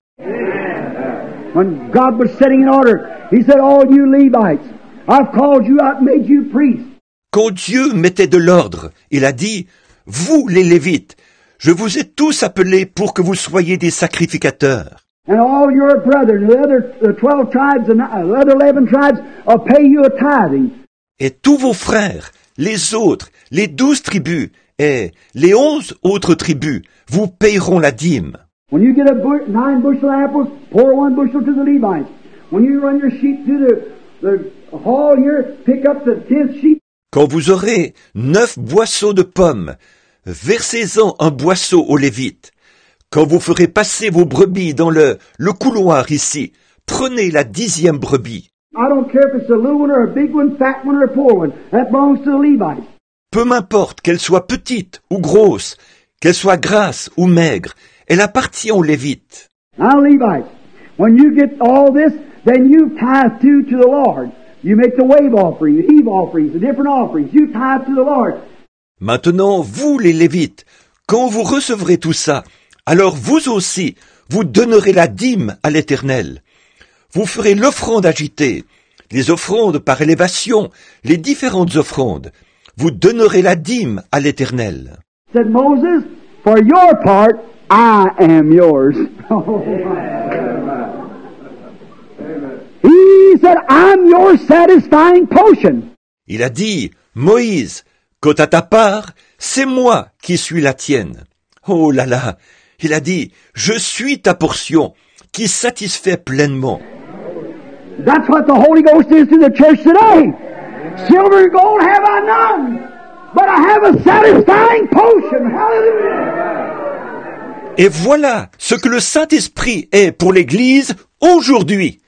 When God was setting in order, he said, all you Levites, I've called you out and made you priests. Quand Dieu mettait de l'ordre, il a dit, vous les Lévites, je vous ai tous appelés pour que vous soyez des sacrificateurs. And all your brethren, the other 12 tribes and the other 11 tribes, will pay you a tithing. Et tous vos frères, les autres, les 12 tribus et les 11 autres tribus vous payeront la dîme. When you get 9 bushel apples, pour 1 bushel to the Levites. When you run your sheep through the hall here, pick up the 10th sheep. Quand vous aurez 9 boisseaux de pommes, versez-en un boisseau aux Lévites. Quand vous ferez passer vos brebis dans le couloir ici, prenez la 10e brebis. I don't care if it's a little one or a big one, fat one or a poor one. That belongs to the Levites. Peu m'importe qu'elle soit petite ou grosse, qu'elle soit grasse ou maigre, elle appartient aux Lévites. Now, Levites, when you get all this, then you tithe to the Lord. You make the wave offering, the heave offerings, the different offerings. You tithe to the Lord. Maintenant, vous les Lévites, quand vous recevrez tout ça, alors vous aussi, vous donnerez la dîme à l'Éternel. Vous ferez l'offrande agitée, les offrandes par élévation, les différentes offrandes. Vous donnerez la dîme à l'Éternel. Said Moses, for your part, I am yours. He said, I'm your satisfying potion. Il a dit, Moïse, quant à ta part, c'est moi qui suis la tienne. Oh là là, il a dit, je suis ta portion, qui satisfait pleinement. That's what the Holy Ghost is to the church today. Silver and gold have I none, but I have a satisfying potion. Hallelujah. Et voilà ce que le Saint-Esprit est pour l'Église aujourd'hui.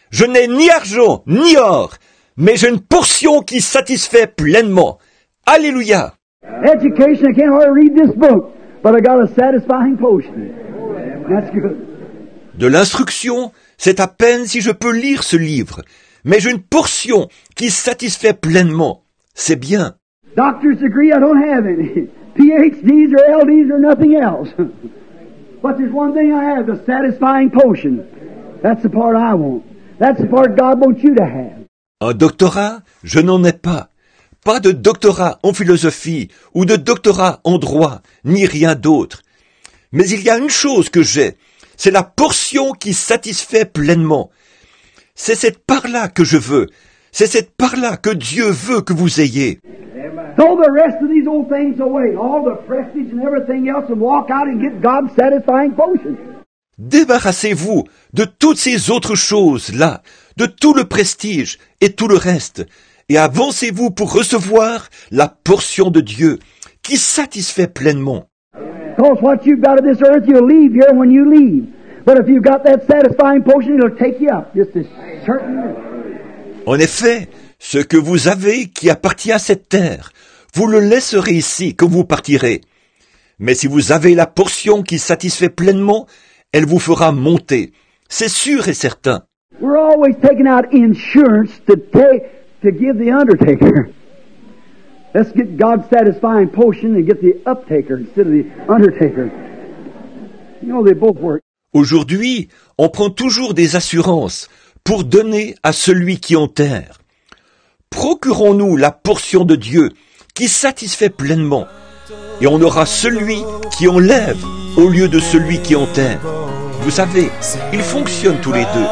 Je n'ai ni argent, ni or, mais j'ai une portion qui satisfait pleinement. Alléluia. Education, I can't hardly read this book, but I got a satisfying potion. That's good. De l'instruction, c'est à peine si je peux lire ce livre, mais j'ai une portion qui satisfait pleinement. C'est bien. Doctor's degree, I don't have any. PhDs or LDs or nothing else. But there's one thing I have, the satisfying potion. That's the part I want. That's the part God wants you to have. Un doctorat, je n'en ai pas. Pas de doctorat en philosophie ou de doctorat en droit, ni rien d'autre. Mais il y a une chose que j'ai, c'est la portion qui satisfait pleinement. C'est cette part-là que je veux. C'est cette part-là que Dieu veut que vous ayez. Throw the rest of these old things away, all the prestige and everything else, and walk out and get God's satisfying potion. Débarrassez-vous de toutes ces autres choses-là, de tout le prestige et tout le reste, et avancez-vous pour recevoir la portion de Dieu qui satisfait pleinement. Because what you've got of this earth, you'll leave here when you leave. But if you've got that satisfying potion, it'll take you up, just as certain. En effet, ce que vous avez qui appartient à cette terre, vous le laisserez ici quand vous partirez. Mais si vous avez la portion qui satisfait pleinement, elle vous fera monter. C'est sûr et certain. We're always taking out insurance to give the undertaker. Let's get God's satisfying potion and get the uptaker instead of the undertaker. You know, they both work. Aujourd'hui, on prend toujours des assurances pour donner à celui qui enterre. Procurons-nous la portion de Dieu qui satisfait pleinement. Et on aura celui qui enlève au lieu de celui qui enterre. Vous savez, ils fonctionnent tous les deux.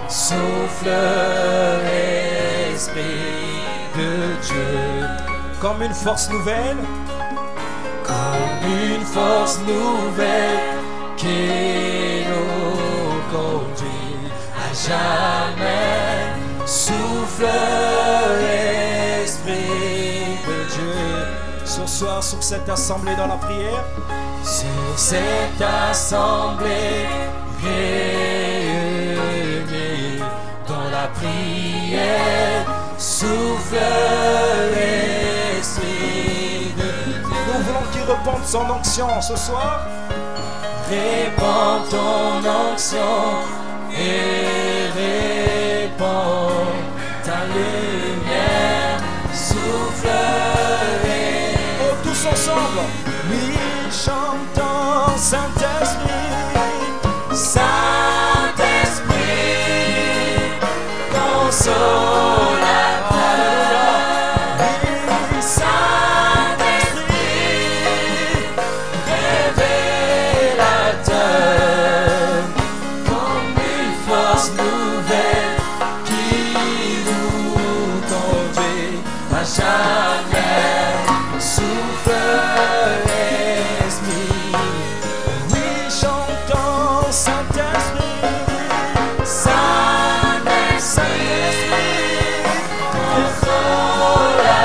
Souffle, Esprit de Dieu, comme une force nouvelle, qui nous conduit à jamais. Souffle, Esprit de Dieu. Ce soir, sur cette assemblée dans la prière, sur cette assemblée réunie dans la prière, souffle, Esprit de Dieu. Nous voulons qu'il répande son onction ce soir. Répands ton onction et répands ta lumière. Souffle, oh, tous ensemble. Oui, chantons Saint-Esprit, Saint-Esprit, consolateur. Oui, Saint-Esprit, révélateur, comme une force nouvelle qui nous conduit à jamais. Souffle, Esprit, oui, chantons Saint-Esprit, Saint-Esprit, consolateur,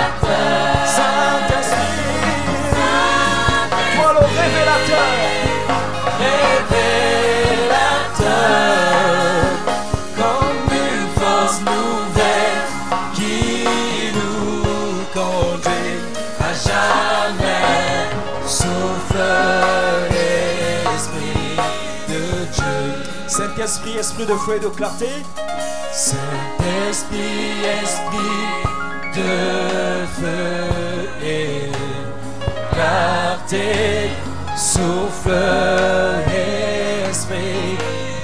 Saint-Esprit, toi le révélateur, comme une force nouvelle qui nous conduit à jamais. Souffle, Esprit de Dieu. Saint-Esprit, Esprit de feu et de clarté. Saint-Esprit, Esprit de feu et clarté. Souffle, Esprit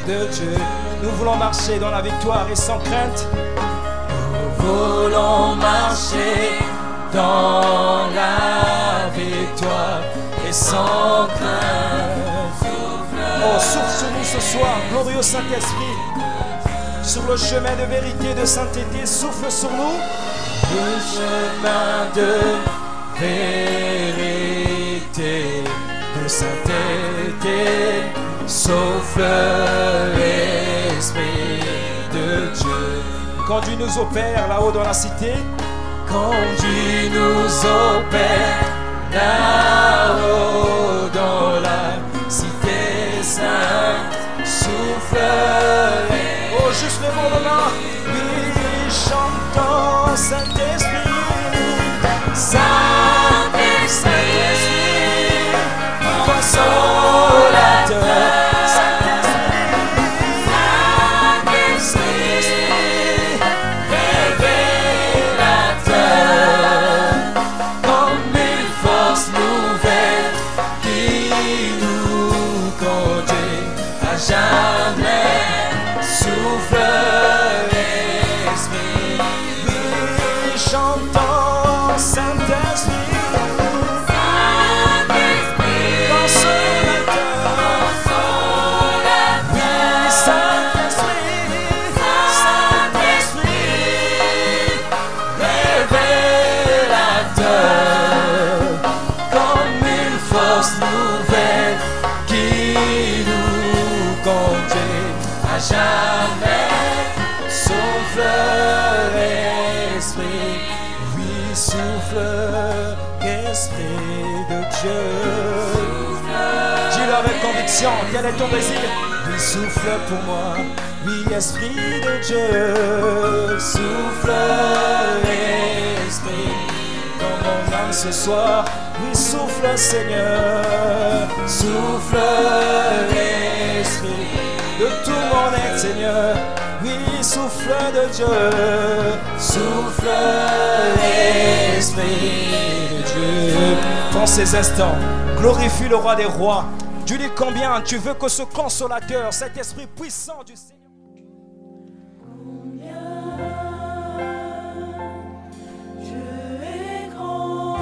de Dieu. Nous voulons marcher dans la victoire et sans crainte. Nous voulons marcher dans la victoire et sans crainte. Oh, souffle sur nous ce soir, glorieux Saint-Esprit, sur le chemin de vérité, de sainteté. Souffle sur nous le chemin de vérité, de sainteté. Souffle, Esprit de Dieu. Conduis-nous au Père là-haut dans la cité. Conduis-nous au Père là-haut dans la cité sainte. Souffle, oh, juste le bon moment. Oui, chantons Saint-Esprit, Saint-Esprit, consolateur. Jamais. Souffle, Esprit, oui, chantons Saint-Esprit, consolateur, oui, Saint-Esprit, révélateur, comme une force nouvelle qui nous conduit à jamais. Souffle, Esprit, oui, souffle, Esprit de Dieu. Dis-le avec conviction, quel est ton désir? Oui, souffle pour moi, oui, Esprit de Dieu. Souffle, Esprit, dans mon âme ce soir. Oui, souffle, Seigneur. Souffle, Esprit, de tout mon être, Seigneur. Oui, souffle de Dieu. Souffle, Esprit de Dieu. Prends ces instants, glorifie le roi des rois. Tu dis combien tu veux que ce consolateur, cet esprit puissant du Seigneur. Dieu est grand.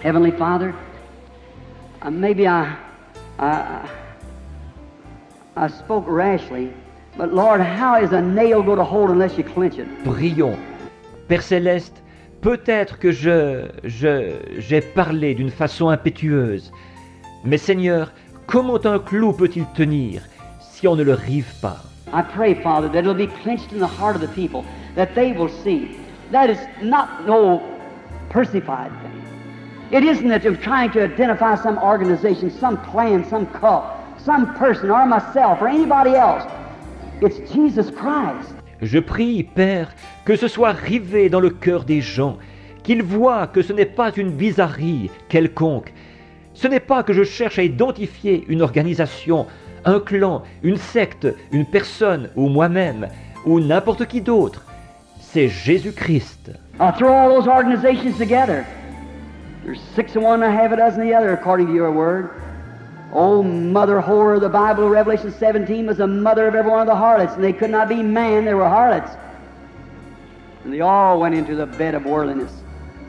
Heavenly Father, maybe I spoke rashly, but Lord, how is a nail going to hold unless you clench it? Prions. Père Céleste, peut-être que j'ai parlé d'une façon impétueuse, mais Seigneur, comment un clou peut-il tenir si on ne le rive pas? I pray, Father, that it'll be clenched in the heart of the people, that they will see that it's not no persified thing. It isn't that you're trying to identify some organization, some clan, some cult, some person, or myself, or anybody else. It's Jesus Christ. Je prie, Père, que ce soit rivé dans le cœur des gens, qu'ils voient que ce n'est pas une bizarrerie quelconque. Ce n'est pas que je cherche à identifier une organisation, un clan, une secte, une personne, ou moi-même, ou n'importe qui d'autre. C'est Jésus-Christ. Throw all those organizations together. There's 6 of one and a half a dozen of the other, according to your word. Oh, mother whore of the Bible, Revelation 17 was the mother of every one of the harlots, and they could not be man, they were harlots. And they all went into the bed of worldliness.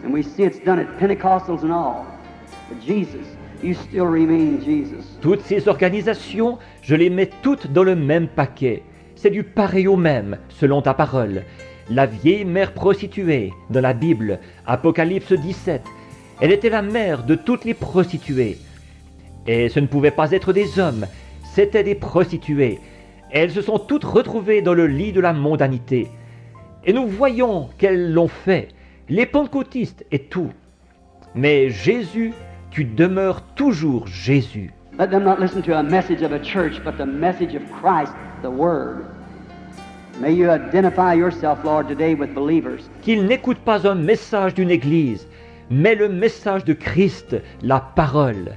And we see it's done at Pentecostals and all. But Jesus, you still remain Jesus. Toutes ces organisations, je les mets toutes dans le même paquet. C'est du pareil au même, selon ta parole. La vieille mère prostituée, dans la Bible, Apocalypse 17, elle était la mère de toutes les prostituées. Et ce ne pouvait pas être des hommes, c'étaient des prostituées. Elles se sont toutes retrouvées dans le lit de la mondanité. Et nous voyons qu'elles l'ont fait, les pentecôtistes et tout. Mais Jésus, tu demeures toujours Jésus. Let them not listen to a message of a church, but the message of Christ, the Word. May you identify yourself, Lord, today with believers. Qu'ils n'écoutent pas un message d'une église, mais le message de Christ, la parole.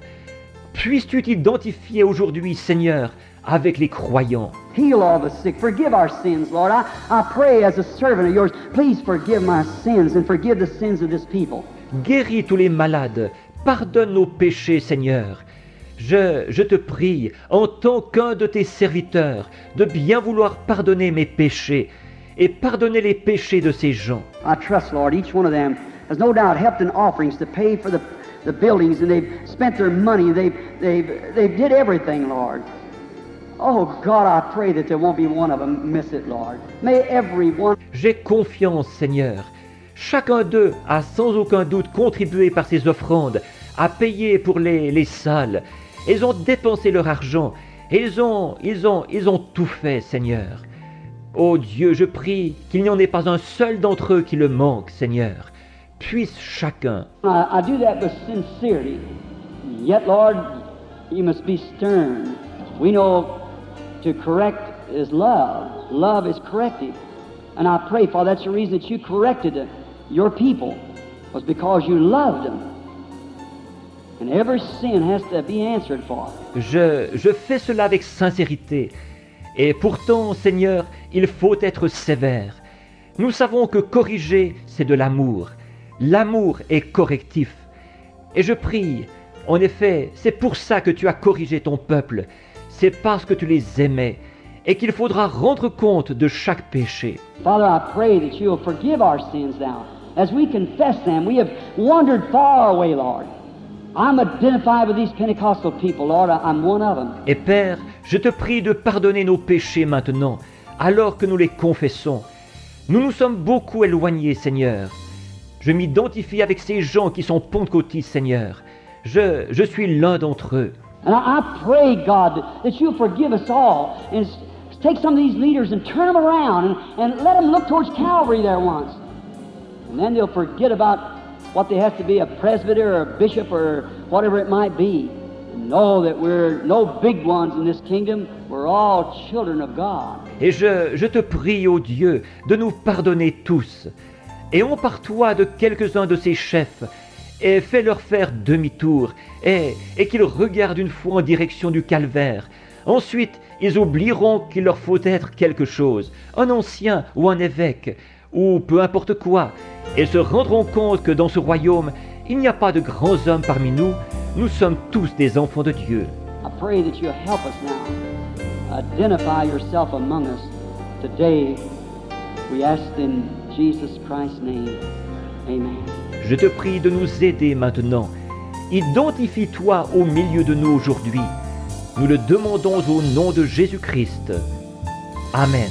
Puisses-tu t'identifier aujourd'hui, Seigneur, avec les croyants. Heal all the sick. Forgive our sins, Lord. I pray as a servant of yours, please forgive my sins and forgive the sins of this people. Guéris tous les malades. Pardonne nos péchés, Seigneur. Je te prie, en tant qu'un de tes serviteurs, de bien vouloir pardonner mes péchés et pardonner les péchés de ces gens. I trust, Lord, each one of them has no doubt helped in offerings to pay for the buildings, and they've spent their money. They've did everything, Lord. Oh, God, I pray that there won't be one of them miss it, Lord. May everyone... J'ai confiance, Seigneur. Chacun d'eux a sans aucun doute contribué par ses offrandes à payer pour les salles. Ils ont dépensé leur argent. Ils ont tout fait, Seigneur. Oh Dieu, je prie qu'il n'y en ait pas un seul d'entre eux qui le manque, Seigneur. Puisse chacun. I do that with sincerity. Yet, Lord, you must be stern. We know to correct is love. Love is corrective. And I pray, Father, that's the reason that you corrected your people, was because you loved them. And every sin has to be answered for. Je fais cela avec sincérité. Et pourtant, Seigneur, il faut être sévère. Nous savons que corriger, c'est de l'amour. L'amour est correctif. Et je prie, en effet, c'est pour ça que tu as corrigé ton peuple. C'est parce que tu les aimais et qu'il faudra rendre compte de chaque péché. Father, I pray that you will forgive our sins now. As we confess them, we have wandered far away, Lord. I'm identified with these Pentecostal people, Lord. I'm one of them. Et Père, je te prie de pardonner nos péchés maintenant, alors que nous les confessons. Nous nous sommes beaucoup éloignés, Seigneur. Je m'identifie avec ces gens qui sont pentecôtistes, Seigneur. Je suis l'un d'entre eux. And I pray, God, that you'll forgive us all and take some of these leaders and turn them around and let them look towards Calvary there once. And then they'll forget about what they have to be, a presbyter or a bishop or whatever it might be. And know that we're no big ones in this kingdom. We're all children of God. Et je te prie, ô Dieu, de nous pardonner tous. Et empare-toi de quelques-uns de ces chefs et fais-leur faire demi-tour et qu'ils regardent une fois en direction du calvaire. Ensuite, ils oublieront qu'il leur faut être quelque chose, un ancien ou un évêque, ou peu importe quoi, et se rendront compte que dans ce royaume, il n'y a pas de grands hommes parmi nous, nous sommes tous des enfants de Dieu. I pray that you'll help us now. Identify yourself among us. Today, we ask in Jesus Christ's name. Amen. Je te prie de nous aider maintenant. Identifie-toi au milieu de nous aujourd'hui. Nous le demandons au nom de Jésus-Christ. Amen.